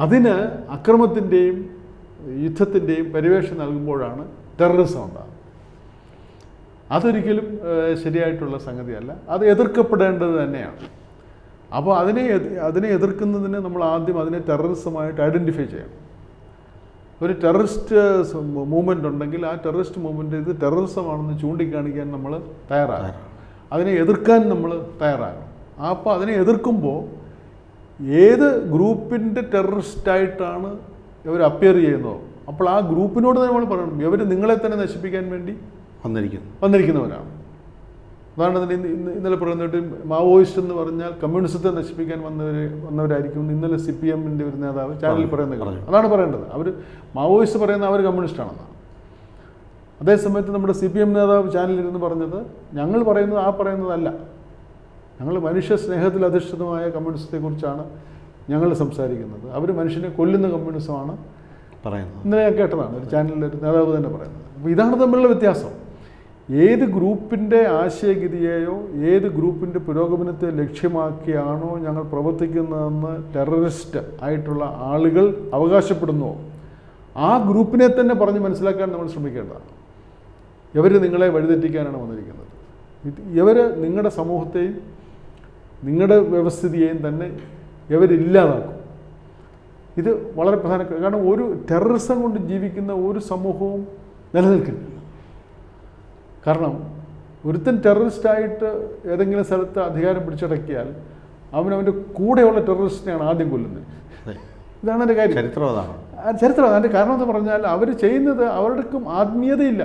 അതിന് അക്രമത്തിൻ്റെയും യുദ്ധത്തിൻ്റെയും പരിവേഷം നൽകുമ്പോഴാണ് ടെററിസം ഉണ്ടാകുന്നത്. അതൊരിക്കലും ശരിയായിട്ടുള്ള സംഗതിയല്ല. അത് എതിർക്കപ്പെടേണ്ടത് തന്നെയാണ്. അപ്പോൾ അതിനെ എതിർക്കുന്നതിന് നമ്മൾ ആദ്യം അതിനെ ടെററിസമായിട്ട് ഐഡൻറ്റിഫൈ ചെയ്യണം. ഒരു ടെററിസ്റ്റ് മൂവ്മെൻ്റ് ഉണ്ടെങ്കിൽ ആ ടെററിസ്റ്റ് മൂവ്മെൻറ്റ് ഇത് ടെററിസമാണെന്ന് ചൂണ്ടിക്കാണിക്കാൻ നമ്മൾ തയ്യാറാകണം. അതിനെ എതിർക്കാൻ നമ്മൾ തയ്യാറാകണം. അപ്പോൾ അതിനെ എതിർക്കുമ്പോൾ ഏത് ഗ്രൂപ്പിൻ്റെ ടെററിസ്റ്റായിട്ടാണ് ഇവർ അപ്പിയർ ചെയ്യുന്നത്, അപ്പോൾ ആ ഗ്രൂപ്പിനോട് നമ്മൾ പറയണം ഇവർ നിങ്ങളെ തന്നെ നശിപ്പിക്കാൻ വേണ്ടി വന്നിരിക്കുന്നവരാണ്. ഉദാഹരണത്തിന് ഇന്നലെ പറയുന്നിട്ട് മാവോയിസ്റ്റ് എന്ന് പറഞ്ഞാൽ കമ്മ്യൂണിസത്തെ നശിപ്പിക്കാൻ വന്നവരായിരിക്കും ഇന്നലെ CPM-ൻ്റെ ഒരു നേതാവ് ചാനലിൽ പറയുന്നത്. അതാണ് പറയേണ്ടത്. അവർ മാവോയിസ്റ്റ് പറയുന്ന അവർ കമ്മ്യൂണിസ്റ്റാണെന്നാണ്. അതേസമയത്ത് നമ്മുടെ CPM നേതാവ് ചാനലിലിരുന്ന് പറഞ്ഞത് ഞങ്ങൾ പറയുന്നത് പറയുന്നതല്ല, ഞങ്ങൾ മനുഷ്യ സ്നേഹത്തിൽ അധിഷ്ഠിതമായ കമ്മ്യൂണിസത്തെക്കുറിച്ചാണ് ഞങ്ങൾ സംസാരിക്കുന്നത്, അവർ മനുഷ്യനെ കൊല്ലുന്ന കമ്മ്യൂണിസമാണ് പറയുന്നത്. ഇന്നലെ ഞാൻ കേട്ടതാണ് ഒരു ചാനലിൽ ഒരു നേതാവ് തന്നെ പറയുന്നത്. അപ്പോൾ ഇതാണ് തമ്മിലുള്ള വ്യത്യാസം. ഏത് ഗ്രൂപ്പിൻ്റെ ആശയഗതിയെയോ ഏത് ഗ്രൂപ്പിൻ്റെ പുരോഗമനത്തെ ലക്ഷ്യമാക്കിയാണോ ഞങ്ങൾ പ്രവർത്തിക്കുന്നതെന്ന് ടെററിസ്റ്റ് ആയിട്ടുള്ള ആളുകൾ അവകാശപ്പെടുന്നുവോ ആ ഗ്രൂപ്പിനെ തന്നെ പറഞ്ഞ് മനസ്സിലാക്കാൻ നമ്മൾ ശ്രമിക്കേണ്ടതാണ്. ഇവർ നിങ്ങളെ വഴിതെറ്റിക്കാനാണ് വന്നിരിക്കുന്നത്. ഇവർ നിങ്ങളുടെ സമൂഹത്തെയും നിങ്ങളുടെ വ്യവസ്ഥിതിയെയും തന്നെ ഇവരില്ലാതാക്കും. ഇത് വളരെ പ്രധാനപ്പെട്ട, കാരണം ഒരു ടെററിസം കൊണ്ട് ജീവിക്കുന്ന ഒരു സമൂഹവും നിലനിൽക്കില്ല. കാരണം ഒരുത്തൻ ടെററിസ്റ്റായിട്ട് ഏതെങ്കിലും സ്ഥലത്ത് അധികാരം പിടിച്ചടക്കിയാൽ അവനവൻ്റെ കൂടെയുള്ള ടെററിസ്റ്റിനെയാണ് ആദ്യം കൊല്ലുന്നത്. ഇതാണ് എൻ്റെ കാര്യം. ചരിത്രം അതിൻ്റെ കാരണം എന്ന് പറഞ്ഞാൽ അവർ ചെയ്യുന്നത് അവർക്കും ആത്മീയതയില്ല.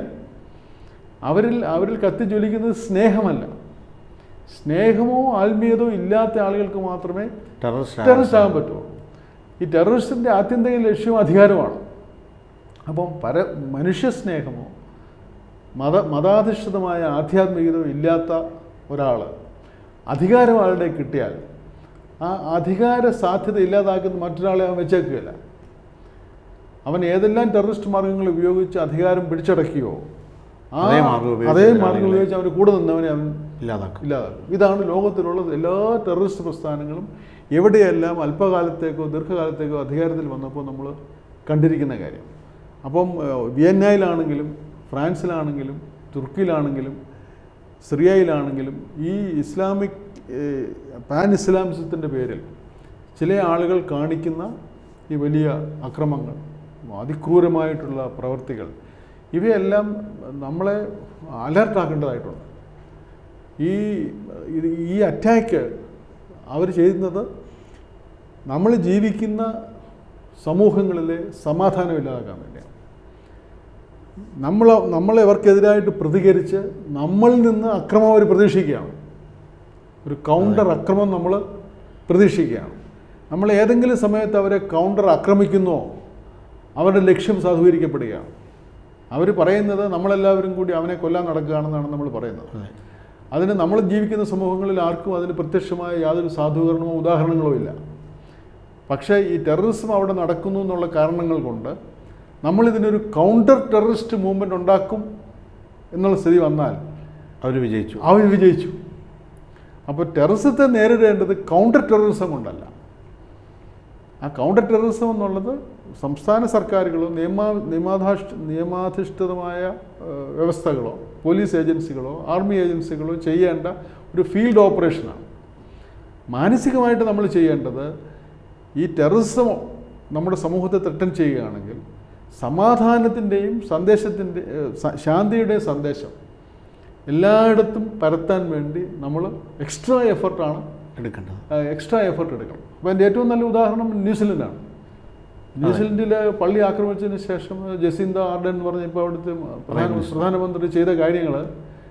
അവരിൽ കത്തിജ്വലിക്കുന്നത് സ്നേഹമല്ല. സ്നേഹമോ ആത്മീയതയോ ഇല്ലാത്ത ആളുകൾക്ക് മാത്രമേ ടെററിസ്റ്റ് ആകാൻ പറ്റുള്ളൂ. ഈ ടെററിസ്റ്റിൻ്റെ ആത്യന്തിക ലക്ഷ്യം അധികാരമാണ്. അപ്പം മനുഷ്യ സ്നേഹമോ മതാധിഷ്ഠിതമായ ആധ്യാത്മികതയോ ഇല്ലാത്ത ഒരാൾ അധികാരം ആളുടെ കിട്ടിയാൽ ആ അധികാര സാധ്യത ഇല്ലാതാക്കുന്ന മറ്റൊരാളെ അവൻ വെച്ചേക്കുകയില്ല. അവൻ ഏതെല്ലാം ടെററിസ്റ്റ് മാർഗങ്ങൾ ഉപയോഗിച്ച് അധികാരം പിടിച്ചടക്കിയോ അതേ മാർഗം ഉപയോഗിച്ച് അവന് കൂടെ നിന്നവനെ അവൻ ഇല്ലാതാക്കും. ഇതാണ് ലോകത്തിലുള്ള എല്ലാ ടെററിസ്റ്റ് പ്രസ്ഥാനങ്ങളും എവിടെയെല്ലാം അല്പകാലത്തേക്കോ ദീർഘകാലത്തേക്കോ അധികാരത്തിൽ വന്നപ്പോൾ നമ്മൾ കണ്ടിരിക്കുന്ന കാര്യം. അപ്പം വിയന്നയിലാണെങ്കിലും ഫ്രാൻസിലാണെങ്കിലും തുർക്കിയിലാണെങ്കിലും സിറിയയിലാണെങ്കിലും ഈ ഇസ്ലാമിക് പാൻ ഇസ്ലാമിസത്തിൻ്റെ പേരിൽ ചില ആളുകൾ കാണിക്കുന്ന ഈ വലിയ അക്രമങ്ങൾ, അതിക്രൂരമായിട്ടുള്ള പ്രവൃത്തികൾ, ഇവയെല്ലാം നമ്മളെ അലർട്ടാക്കേണ്ടതായിട്ടുണ്ട്. ഈ അറ്റാക്ക് അവർ ചെയ്യുന്നത് നമ്മൾ ജീവിക്കുന്ന സമൂഹങ്ങളിലെ സമാധാനം ഇല്ലാതാക്കാൻ വേണ്ടിയാണ്. നമ്മളെ ഇവർക്കെതിരായിട്ട് പ്രതികരിച്ച് നമ്മളിൽ നിന്ന് അക്രമം അവർ പ്രതീക്ഷിക്കുകയാണ്. ഒരു കൗണ്ടർ അക്രമം നമ്മൾ പ്രതീക്ഷിക്കുകയാണ്. നമ്മൾ ഏതെങ്കിലും സമയത്ത് അവരെ കൗണ്ടർ ആക്രമിക്കുന്നോ അവരുടെ ലക്ഷ്യം സാധൂകരിക്കപ്പെടുകയാണ്. അവർ പറയുന്നത് നമ്മളെല്ലാവരും കൂടി അവനെ കൊല്ലാൻ നടക്കുകയാണെന്നാണ് നമ്മൾ പറയുന്നത്. അതിന് നമ്മൾ ജീവിക്കുന്ന സമൂഹങ്ങളിൽ ആർക്കും അതിന് പ്രത്യക്ഷമായ യാതൊരു സാധൂകരണമോ ഉദാഹരണങ്ങളോ ഇല്ല. പക്ഷേ ഈ ടെററിസം അവിടെ നടക്കുന്നു എന്നുള്ള കാരണങ്ങൾ കൊണ്ട് നമ്മളിതിനൊരു കൗണ്ടർ ടെററിസ്റ്റ് മൂവ്മെൻറ്റ് ഉണ്ടാക്കും എന്നുള്ള സ്ഥിതി വന്നാൽ അവർ വിജയിച്ചു. അപ്പോൾ ടെററിസത്തെ നേരിടേണ്ടത് കൗണ്ടർ ടെററിസം കൊണ്ടല്ല. ആ കൗണ്ടർ ടെററിസം എന്നുള്ളത് സംസ്ഥാന സർക്കാരുകളോ നിയമാധിഷ്ഠിതമായ വ്യവസ്ഥകളോ പോലീസ് ഏജൻസികളോ ആർമി ഏജൻസികളോ ചെയ്യേണ്ട ഒരു ഫീൽഡ് ഓപ്പറേഷനാണ്. മാനസികമായിട്ട് നമ്മൾ ചെയ്യേണ്ടത് ഈ ടെററിസം നമ്മുടെ സമൂഹത്തെ ത്രട്ടൻ ചെയ്യുകയാണെങ്കിൽ സമാധാനത്തിൻ്റെയും ശാന്തിയുടെയും സന്ദേശം എല്ലായിടത്തും പരത്താൻ വേണ്ടി നമ്മൾ എക്സ്ട്രാ എഫർട്ട് എടുക്കണം. അപ്പോൾ എൻ്റെ ഏറ്റവും നല്ല ഉദാഹരണം ന്യൂസിലൻഡാണ്. ന്യൂസിലൻഡിലെ പള്ളി ആക്രമിച്ചതിന് ശേഷം ജസീന്ത ആർഡൻ എന്ന് പറഞ്ഞ ഇപ്പോൾ അവിടുത്തെ പ്രധാനമന്ത്രി ചെയ്ത കാര്യങ്ങൾ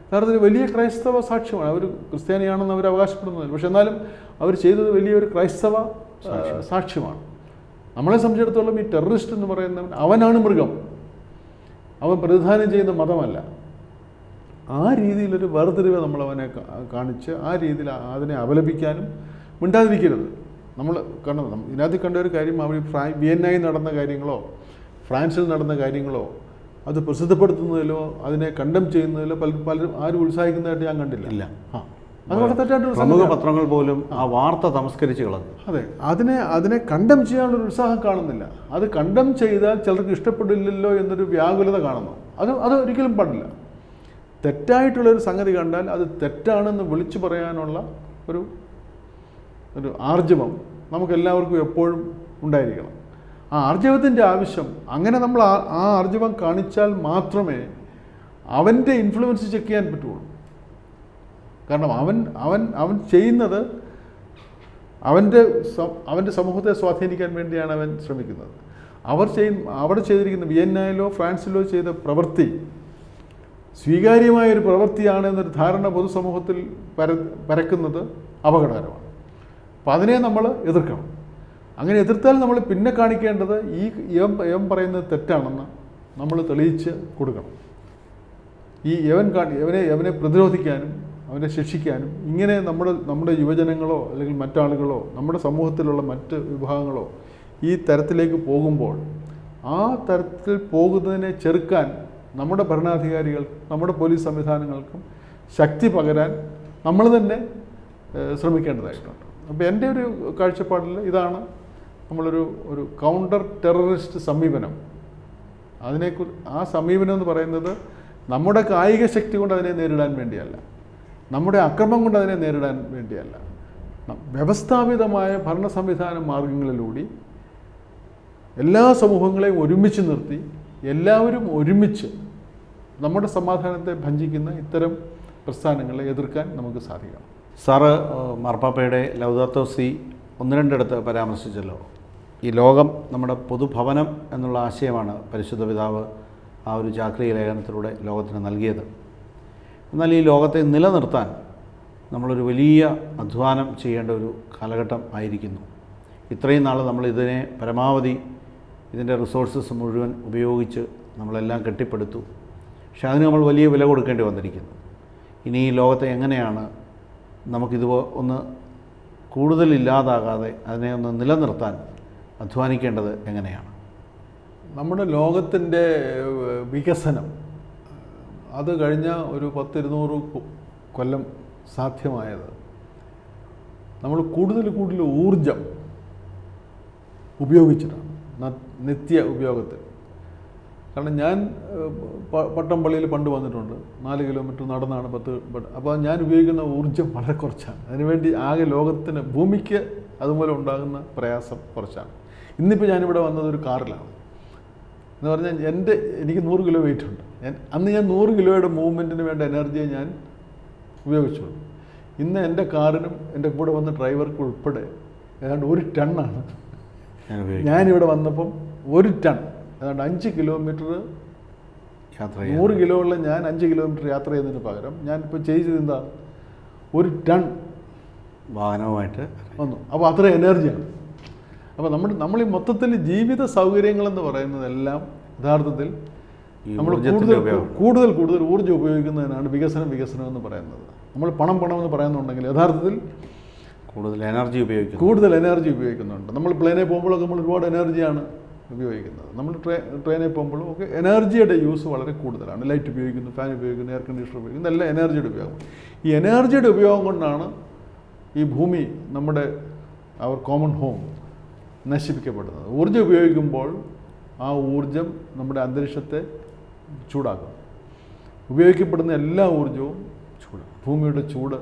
യഥാർത്ഥത്തിൽ വലിയ ക്രൈസ്തവ സാക്ഷ്യമാണ്. അവർ ക്രിസ്ത്യാനിയാണെന്ന് അവർ അവകാശപ്പെടുന്നതില്ല, പക്ഷെ എന്നാലും അവർ ചെയ്തത് വലിയൊരു ക്രൈസ്തവ സാക്ഷ്യമാണ്. നമ്മളെ സംബന്ധിച്ചിടത്തോളം ഈ ടെററിസ്റ്റ് എന്ന് പറയുന്നവൻ അവനാണ് മൃഗം, അവൻ പ്രതിദാനം ചെയ്യുന്ന മതമല്ല. ആ രീതിയിലൊരു വേർതിരിവ് നമ്മൾ അവനെ കാണിച്ച് ആ രീതിയിൽ അതിനെ അപലപിക്കാനും മിണ്ടാതിരിക്കരുത്. നമ്മൾ ഇതിനകത്ത് കണ്ട ഒരു കാര്യം, അവർ വിയന്നയിൽ നടന്ന കാര്യങ്ങളോ ഫ്രാൻസിൽ നടന്ന കാര്യങ്ങളോ അത് പ്രസിദ്ധപ്പെടുത്തുന്നതിലോ അതിനെ കണ്ടം ചെയ്യുന്നതിലോ പലരും ആരും ഉത്സാഹിക്കുന്നതായിട്ട് ഞാൻ കണ്ടില്ല. അത് വളരെ തെറ്റായിട്ടൊരു പ്രമുഖ പത്രങ്ങൾ പോലും ആ വാർത്ത തമസ്കരിച്ച് കളഞ്ഞു. അതെ, അതിനെ കണ്ടം ചെയ്യാനുള്ളൊരു ഉത്സാഹം കാണുന്നില്ല. അത് കണ്ടം ചെയ്താൽ ചിലർക്ക് ഇഷ്ടപ്പെടില്ലല്ലോ എന്നൊരു വ്യാകുലത കാണുന്നു. അത് ഒരിക്കലും പാടില്ല. തെറ്റായിട്ടുള്ളൊരു സംഗതി കണ്ടാൽ അത് തെറ്റാണെന്ന് വിളിച്ചു പറയാനുള്ള ഒരു ആർജവം നമുക്കെല്ലാവർക്കും എപ്പോഴും ഉണ്ടായിരിക്കണം. ആ ആർജവത്തിൻ്റെ ആവശ്യം, അങ്ങനെ നമ്മൾ ആ ആർജവം കാണിച്ചാൽ മാത്രമേ അവൻ്റെ ഇൻഫ്ലുവൻസ് ചെക്ക് ചെയ്യാൻ പറ്റുള്ളൂ. കാരണം അവൻ ചെയ്യുന്നത് അവൻ്റെ സമൂഹത്തെ സ്വാധീനിക്കാൻ വേണ്ടിയാണ് അവൻ ശ്രമിക്കുന്നത്. അവിടെ ചെയ്തിരിക്കുന്ന വിയന്നയിലോ ഫ്രാൻസിലോ ചെയ്ത പ്രവൃത്തി സ്വീകാര്യമായൊരു പ്രവൃത്തിയാണ് എന്നൊരു ധാരണ പൊതുസമൂഹത്തിൽ പരക്കുന്നത് അപകടകരമാണ്. അപ്പോൾ അതിനെ നമ്മൾ എതിർക്കണം. അങ്ങനെ എതിർത്താൽ നമ്മൾ പിന്നെ കാണിക്കേണ്ടത് ഇവൻ പറയുന്നത് തെറ്റാണെന്ന് നമ്മൾ തെളിയിച്ച് കൊടുക്കണം. യവനെ പ്രതിരോധിക്കാനും അവനെ ശിക്ഷിക്കാനും ഇങ്ങനെ നമ്മുടെ യുവജനങ്ങളോ അല്ലെങ്കിൽ മറ്റാളുകളോ നമ്മുടെ സമൂഹത്തിലുള്ള മറ്റ് വിഭാഗങ്ങളോ ഈ തരത്തിലേക്ക് പോകുമ്പോൾ ആ തരത്തിൽ പോകുന്നതിനെ ചെറുക്കാൻ നമ്മുടെ ഭരണാധികാരികൾ നമ്മുടെ പോലീസ് സംവിധാനങ്ങൾക്കും ശക്തി പകരാൻ നമ്മൾ തന്നെ ശ്രമിക്കേണ്ടതായിട്ടുണ്ട്. അപ്പോൾ എൻ്റെ ഒരു കാഴ്ചപ്പാടിൽ ഇതാണ് നമ്മളൊരു കൗണ്ടർ ടെററിസ്റ്റ് സമീപനം. ആ സമീപനം എന്ന് പറയുന്നത് നമ്മുടെ കായിക ശക്തി കൊണ്ട് അതിനെ നേരിടാൻ വേണ്ടിയല്ല, നമ്മുടെ അക്രമം കൊണ്ട് അതിനെ നേരിടാൻ വേണ്ടിയല്ല, വ്യവസ്ഥാപിതമായ ഭരണ സംവിധാന മാർഗങ്ങളിലൂടെ എല്ലാ സമൂഹങ്ങളെയും ഒരുമിച്ച് നിർത്തി എല്ലാവരും ഒരുമിച്ച് നമ്മുടെ സമാധാനത്തെ ഭഞ്ജിക്കുന്ന ഇത്തരം പ്രസ്ഥാനങ്ങളെ എതിർക്കാൻ നമുക്ക് സാധിക്കണം. സാറ് മാർപ്പാപ്പയുടെ ലൗദാത്തോ സി 1-2 പരാമർശിച്ചല്ലോ. ഈ ലോകം നമ്മുടെ പൊതുഭവനം എന്നുള്ള ആശയമാണ് പരിശുദ്ധ പിതാവ് ആ ഒരു ചാക്രിക ലേഖനത്തിലൂടെ ലോകത്തിന് നൽകിയത്. എന്നാൽ ഈ ലോകത്തെ നിലനിർത്താൻ നമ്മളൊരു വലിയ അധ്വാനം ചെയ്യേണ്ട ഒരു കാലഘട്ടം ആയിരിക്കുന്നു. ഇത്രയും നാൾ നമ്മൾ ഇതിനെ പരമാവധി ഇതിൻ്റെ റിസോഴ്സസ് മുഴുവൻ ഉപയോഗിച്ച് നമ്മളെല്ലാം കെട്ടിപ്പടുത്തു. പക്ഷെ അതിന് നമ്മൾ വലിയ വില കൊടുക്കേണ്ടി വന്നിരിക്കുന്നു. ഇനി ഈ ലോകത്തെ എങ്ങനെയാണ് ഒന്ന് കൂടുതൽ ഇല്ലാതാകാതെ അതിനെ ഒന്ന് നിലനിർത്താൻ അധ്വാനിക്കേണ്ടത് എങ്ങനെയാണ്? നമ്മുടെ ലോകത്തിൻ്റെ വികസനം അത് കഴിഞ്ഞ ഒരു 10-200 കൊല്ലം സാധ്യമായത് നമ്മൾ കൂടുതൽ ഊർജം ഉപയോഗിച്ചിട്ടാണ്, നിത്യ ഉപയോഗത്തിൽ. കാരണം ഞാൻ പട്ടംപള്ളിയിൽ പണ്ട് വന്നിട്ടുണ്ട്, 4 കിലോമീറ്റർ നടന്നാണ് 10. അപ്പോൾ ഞാൻ ഉപയോഗിക്കുന്ന ഊർജം വളരെ കുറച്ചാണ്. അതിനുവേണ്ടി ആകെ ലോകത്തിന് ഭൂമിക്ക് അതുപോലെ ഉണ്ടാകുന്ന പ്രയാസം കുറച്ചാണ്. ഇന്നിപ്പോൾ ഞാനിവിടെ വന്നത് ഒരു കാറിലാണ് എന്ന് പറഞ്ഞാൽ എനിക്ക് 100 കിലോ വെയിറ്റ് ഉണ്ട്. അന്ന് ഞാൻ 100 കിലോയുടെ മൂവ്മെൻറ്റിന് വേണ്ട എനർജിയെ ഞാൻ ഉപയോഗിച്ചുള്ളൂ. ഇന്ന് എൻ്റെ കാറിനും എൻ്റെ കൂടെ വന്ന ഡ്രൈവർക്ക് ഉൾപ്പെടെ ഏതാണ്ട് 1 ടണ്ണാണ് ഞാനിവിടെ വന്നപ്പം 1 ടൺ, ഏതാണ്ട് 5 കിലോമീറ്റർ യാത്ര 100 കിലോ ഉള്ള ഞാൻ 5 കിലോമീറ്റർ യാത്ര ചെയ്യുന്നതിന് പകരം ഞാനിപ്പോൾ ചെയ്തത് എന്താ, 1 ടൺ വാഹനവുമായിട്ട് വന്നു. അപ്പോൾ അത്ര എനർജിയാണ്. അപ്പോൾ നമ്മൾ ഈ മൊത്തത്തിൽ ജീവിത സൗകര്യങ്ങളെന്ന് പറയുന്നതെല്ലാം യഥാർത്ഥത്തിൽ നമ്മൾ കൂടുതൽ ഊർജ്ജം ഉപയോഗിക്കുന്നതിനാണ് വികസനം എന്ന് പറയുന്നത്. നമ്മൾ പണം എന്ന് പറയുന്നുണ്ടെങ്കിൽ യഥാർത്ഥത്തിൽ കൂടുതൽ എനർജി ഉപയോഗിക്കുന്നുണ്ട്. നമ്മൾ പ്ലെയിനിൽ പോകുമ്പോഴൊക്കെ നമ്മൾ ഒരുപാട് എനർജിയാണ് ഉപയോഗിക്കുന്നത്. നമ്മൾ ട്രെയിനിൽ പോകുമ്പോഴും ഒക്കെ എനർജിയുടെ യൂസ് വളരെ കൂടുതലാണ്. ലൈറ്റ് ഉപയോഗിക്കുന്നു, ഫാൻ ഉപയോഗിക്കുന്നു, എയർ കണ്ടീഷണർ ഉപയോഗിക്കുന്നു, ഇതെല്ലാം എനർജിയുടെ ഉപയോഗം. ഈ എനർജിയുടെ ഉപയോഗം കൊണ്ടാണ് ഈ ഭൂമി നമ്മുടെ അവർ കോമൺ ഹോം നശിപ്പിക്കപ്പെടുന്നത്. ഊർജ്ജം ഉപയോഗിക്കുമ്പോൾ ആ ഊർജ്ജം നമ്മുടെ അന്തരീക്ഷത്തെ ചൂടാക്കും. ഉപയോഗിക്കപ്പെടുന്ന എല്ലാ ഊർജ്ജവും ഭൂമിയുടെ ചൂട്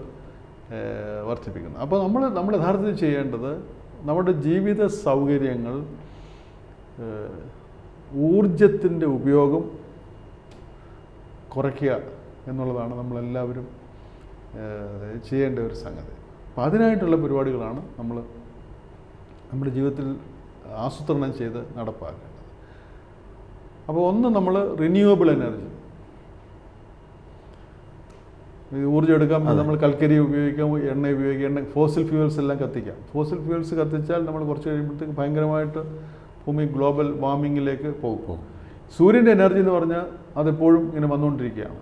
വർദ്ധിപ്പിക്കുന്നു. അപ്പോൾ നമ്മൾ യഥാർത്ഥത്തിൽ ചെയ്യേണ്ടത് നമ്മുടെ ജീവിത സൗകര്യങ്ങൾ ഊർജത്തിൻ്റെ ഉപയോഗം കുറയ്ക്കുക എന്നുള്ളതാണ് നമ്മളെല്ലാവരും ചെയ്യേണ്ട ഒരു സംഗതി. അപ്പോൾ അതിനായിട്ടുള്ള പരിപാടികളാണ് നമ്മൾ നമ്മുടെ ജീവിതത്തിൽ ആസൂത്രണം ചെയ്ത് നടപ്പാക്കേണ്ടത്. അപ്പോൾ ഒന്ന് നമ്മൾ റിന്യൂവബിൾ എനർജി ഊർജ്ജം എടുക്കാൻ നമ്മൾ കൽക്കരി ഉപയോഗിക്കാം, എണ്ണ ഉപയോഗിക്കാം, ഫോസിൽ ഫ്യൂവൽസ് എല്ലാം കത്തിക്കാം. ഫോസിൽ ഫ്യൂവൽസ് കത്തിച്ചാൽ നമ്മൾ കുറച്ച് കഴിയുമ്പോഴത്തേക്ക് ഭയങ്കരമായിട്ട് ഭൂമി ഗ്ലോബൽ വാർമിങ്ങിലേക്ക് പോകും. സൂര്യൻ്റെ എനർജി എന്ന് പറഞ്ഞാൽ അതെപ്പോഴും ഇങ്ങനെ വന്നുകൊണ്ടിരിക്കുകയാണ്.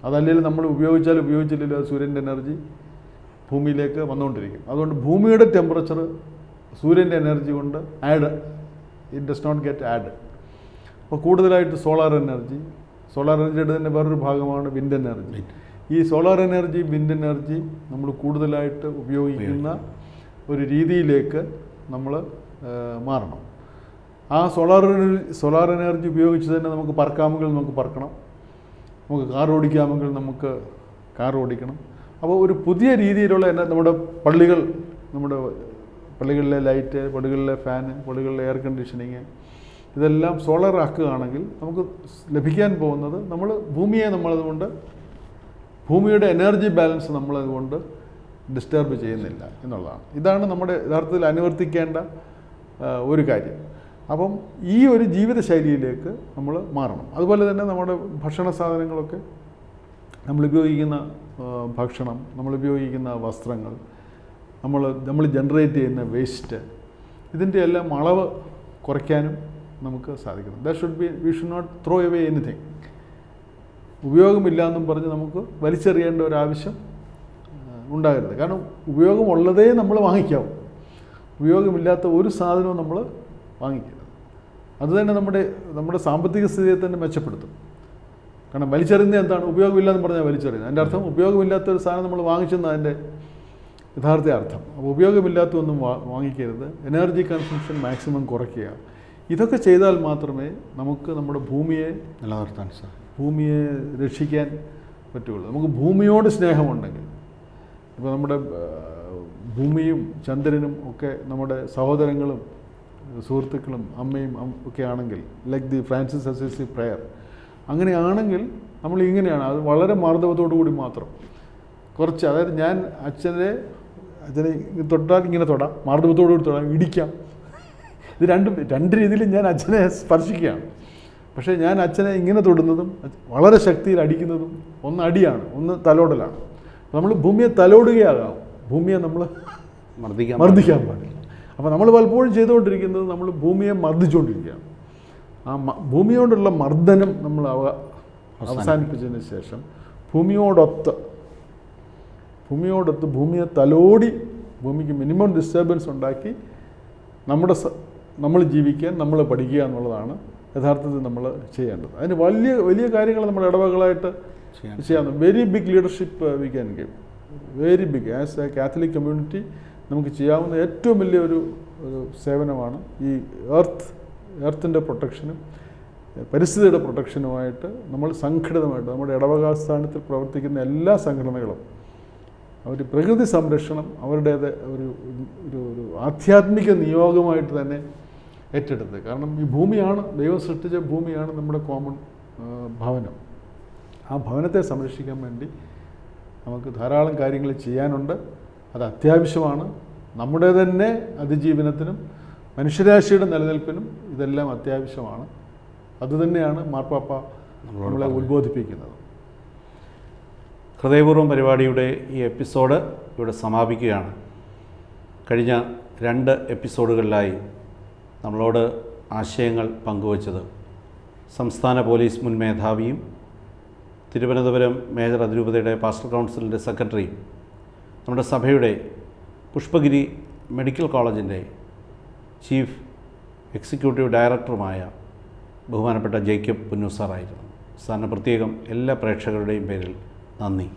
അതല്ലെങ്കിൽ നമ്മൾ ഉപയോഗിച്ചില്ലല്ലോ അത് സൂര്യൻ്റെ എനർജി ഭൂമിയിലേക്ക് വന്നുകൊണ്ടിരിക്കും. അതുകൊണ്ട് ഭൂമിയുടെ ടെമ്പറേച്ചർ സൂര്യൻ്റെ എനർജി കൊണ്ട് it does not get add. അപ്പോൾ കൂടുതലായിട്ട് സോളാർ എനർജിയുടെ തന്നെ വേറൊരു ഭാഗമാണ് വിൻഡ് എനർജി. ഈ സോളാർ എനർജി, വിൻഡ് എനർജി നമ്മൾ കൂടുതലായിട്ട് ഉപയോഗിക്കുന്ന ഒരു രീതിയിലേക്ക് നമ്മൾ മാറണം. ആ സോളാർ എനർജി ഉപയോഗിച്ച് തന്നെ നമുക്ക് പറക്കാമെങ്കിൽ നമുക്ക് പറക്കണം, നമുക്ക് കാർ ഓടിക്കാമെങ്കിൽ നമുക്ക് കാർ ഓടിക്കണം. അപ്പോൾ ഒരു പുതിയ രീതിയിലുള്ള നമ്മുടെ പള്ളികളിലെ ലൈറ്റ്, പള്ളികളിലെ ഫാന്, പള്ളികളിലെ എയർ കണ്ടീഷനിങ് ഇതെല്ലാം സോളാർ ആക്കുകയാണെങ്കിൽ നമുക്ക് ലഭിക്കാൻ പോകുന്നത് ഭൂമിയുടെ എനർജി ബാലൻസ് നമ്മളതുകൊണ്ട് ഡിസ്റ്റർബ് ചെയ്യുന്നില്ല എന്നുള്ളതാണ്. ഇതാണ് നമ്മുടെ യഥാർത്ഥത്തിൽ അനുവർത്തിക്കേണ്ട ഒരു കാര്യം. അപ്പം ഈ ഒരു ജീവിതശൈലിയിലേക്ക് നമ്മൾ മാറണം. അതുപോലെ തന്നെ നമ്മുടെ ഭക്ഷണ സാധനങ്ങളൊക്കെ നമ്മൾ ഉപയോഗിക്കുന്ന ഭക്ഷണം, നമ്മൾ ഉപയോഗിക്കുന്ന വസ്ത്രങ്ങൾ, നമ്മൾ ജനറേറ്റ് ചെയ്യുന്ന വേസ്റ്റ്, ഇതിൻ്റെ എല്ലാം അളവ് കുറയ്ക്കാനും നമുക്ക് സാധിക്കണം. We should not throw away anything. ഉപയോഗമില്ല എന്നും പറഞ്ഞ് നമുക്ക് വലിച്ചെറിയേണ്ട ഒരാവശ്യം ഉണ്ടാകരുത്. കാരണം ഉപയോഗമുള്ളതേ നമ്മൾ വാങ്ങിക്കാവൂ. ഉപയോഗമില്ലാത്ത ഒരു സാധനവും നമ്മൾ വാങ്ങിക്കരുത്. അതുതന്നെ നമ്മുടെ സാമ്പത്തിക സ്ഥിതിയെ തന്നെ മെച്ചപ്പെടുത്തും. കാരണം വലിച്ചെറിയുന്നത് എന്താണ്? ഉപയോഗമില്ലെന്ന് പറഞ്ഞാൽ വലിച്ചെറിയുന്നത്. അതിൻ്റെ അർത്ഥം ഉപയോഗമില്ലാത്ത ഒരു സാധനം നമ്മൾ വാങ്ങിച്ചെന്ന് അതിൻ്റെ യഥാർത്ഥ അർത്ഥം. അപ്പോൾ ഉപയോഗമില്ലാത്തതൊന്നും വാങ്ങിക്കരുത്. എനർജി കൺസംഷൻ മാക്സിമം കുറയ്ക്കുക. ഇതൊക്കെ ചെയ്താൽ മാത്രമേ നമുക്ക് നമ്മുടെ ഭൂമിയെ നിലനിർത്താൻ ഭൂമിയെ രക്ഷിക്കാൻ പറ്റുള്ളൂ. നമുക്ക് ഭൂമിയോട് സ്നേഹമുണ്ടെങ്കിൽ, ഇപ്പോൾ നമ്മുടെ ഭൂമിയും ചന്ദ്രനും ഒക്കെ നമ്മുടെ സഹോദരങ്ങളും സുഹൃത്തുക്കളും അമ്മയും ഒക്കെ ആണെങ്കിൽ, like the Francis Assisi prayer, അങ്ങനെയാണെങ്കിൽ നമ്മൾ ഇങ്ങനെയാണ്, അത് വളരെ മാർദ്ദവത്തോടു കൂടി മാത്രം കുറച്ച്, അതായത് ഞാൻ അച്ഛനെ തൊട്ടാൽ ഇങ്ങനെ തൊടാം, മാർദ്ദവത്തോടു കൂടി തൊടാം, ഇടിക്കാം. ഇത് രണ്ട് രീതിയിലും ഞാൻ അച്ഛനെ സ്പർശിക്കുകയാണ്. പക്ഷേ ഞാൻ അച്ഛനെ ഇങ്ങനെ തൊടുന്നതും വളരെ ശക്തിയിൽ അടിക്കുന്നതും ഒന്ന് അടിയാണ്, ഒന്ന് തലോടലാണ്. നമ്മൾ ഭൂമിയെ തലോടുകയാകാം, ഭൂമിയെ നമ്മൾ മർദ്ദിക്കാൻ പാടില്ല. അപ്പോൾ നമ്മൾ പലപ്പോഴും ചെയ്തുകൊണ്ടിരിക്കുന്നത് നമ്മൾ ഭൂമിയെ മർദ്ദിച്ചുകൊണ്ടിരിക്കുകയാണ്. ആ ഭൂമിയോടുള്ള മർദ്ദനം നമ്മൾ അവസാനിപ്പിച്ചതിന് ശേഷം ഭൂമിയോടൊത്ത് ഭൂമിയെ തലോടി ഭൂമിക്ക് മിനിമം ഡിസ്റ്റർബൻസ് ഉണ്ടാക്കി നമ്മൾ ജീവിക്കാൻ, നമ്മൾ പഠിക്കുക എന്നുള്ളതാണ് യഥാർത്ഥത്തിൽ നമ്മൾ ചെയ്യേണ്ടത്. അതിന് വലിയ വലിയ കാര്യങ്ങൾ നമ്മൾ ഇടവകളായിട്ട് ചെയ്യാം. Very big leadership we can give, very big. As a Catholic community നമുക്ക് ചെയ്യാവുന്ന ഏറ്റവും വലിയ ഒരു സേവനമാണ് ഈ എർത്തിൻ്റെ പ്രൊട്ടക്ഷനും പരിസ്ഥിതിയുടെ പ്രൊട്ടക്ഷനുമായിട്ട് നമ്മൾ സംഘടിതമായിട്ട് നമ്മുടെ ഇടവകാസ്ഥാനത്തിൽ പ്രവർത്തിക്കുന്ന എല്ലാ സംഘടനകളും അവർ പ്രകൃതി സംരക്ഷണം അവരുടേത് ഒരു ആധ്യാത്മിക നിയോഗമായിട്ട് തന്നെ ഏറ്റെടുത്തത്. കാരണം ഈ ഭൂമിയാണ്, ദൈവം സൃഷ്ടിച്ച ഭൂമിയാണ് നമ്മുടെ കോമൺ ഭവനം. ആ ഭവനത്തെ സംരക്ഷിക്കാൻ വേണ്ടി നമുക്ക് ധാരാളം കാര്യങ്ങൾ ചെയ്യാനുണ്ട്. അത് അത്യാവശ്യമാണ്. നമ്മുടെ തന്നെ അതിജീവനത്തിനും മനുഷ്യരാശിയുടെ നിലനിൽപ്പിനും ഇതെല്ലാം അത്യാവശ്യമാണ്. അതുതന്നെയാണ് മാർപ്പാപ്പ നമ്മളെ ഉദ്ബോധിപ്പിക്കുന്നത്. ഹൃദയപൂർവ്വം പരിപാടിയുടെ ഈ എപ്പിസോഡ് ഇവിടെ സമാപിക്കുകയാണ്. കഴിഞ്ഞ 2 എപ്പിസോഡുകളിലായി നമ്മളോട് ആശയങ്ങൾ പങ്കുവച്ചത് സംസ്ഥാന പോലീസ് മുൻ മേധാവിയും തിരുവനന്തപുരം മേജർ അതിരൂപതയുടെ പാസ്റ്റർ കൗൺസിലിൻ്റെ സെക്രട്ടറിയും നമ്മുടെ സഭയുടെ പുഷ്പഗിരി മെഡിക്കൽ കോളേജിൻ്റെ ചീഫ് എക്സിക്യൂട്ടീവ് ഡയറക്ടറുമായ ബഹുമാനപ്പെട്ട ജേക്കബ് പുന്നൂസാറായിരുന്നു. സാറിന് പ്രത്യേകം എല്ലാ പ്രേക്ഷകരുടെയും പേരിൽ നന്ദി.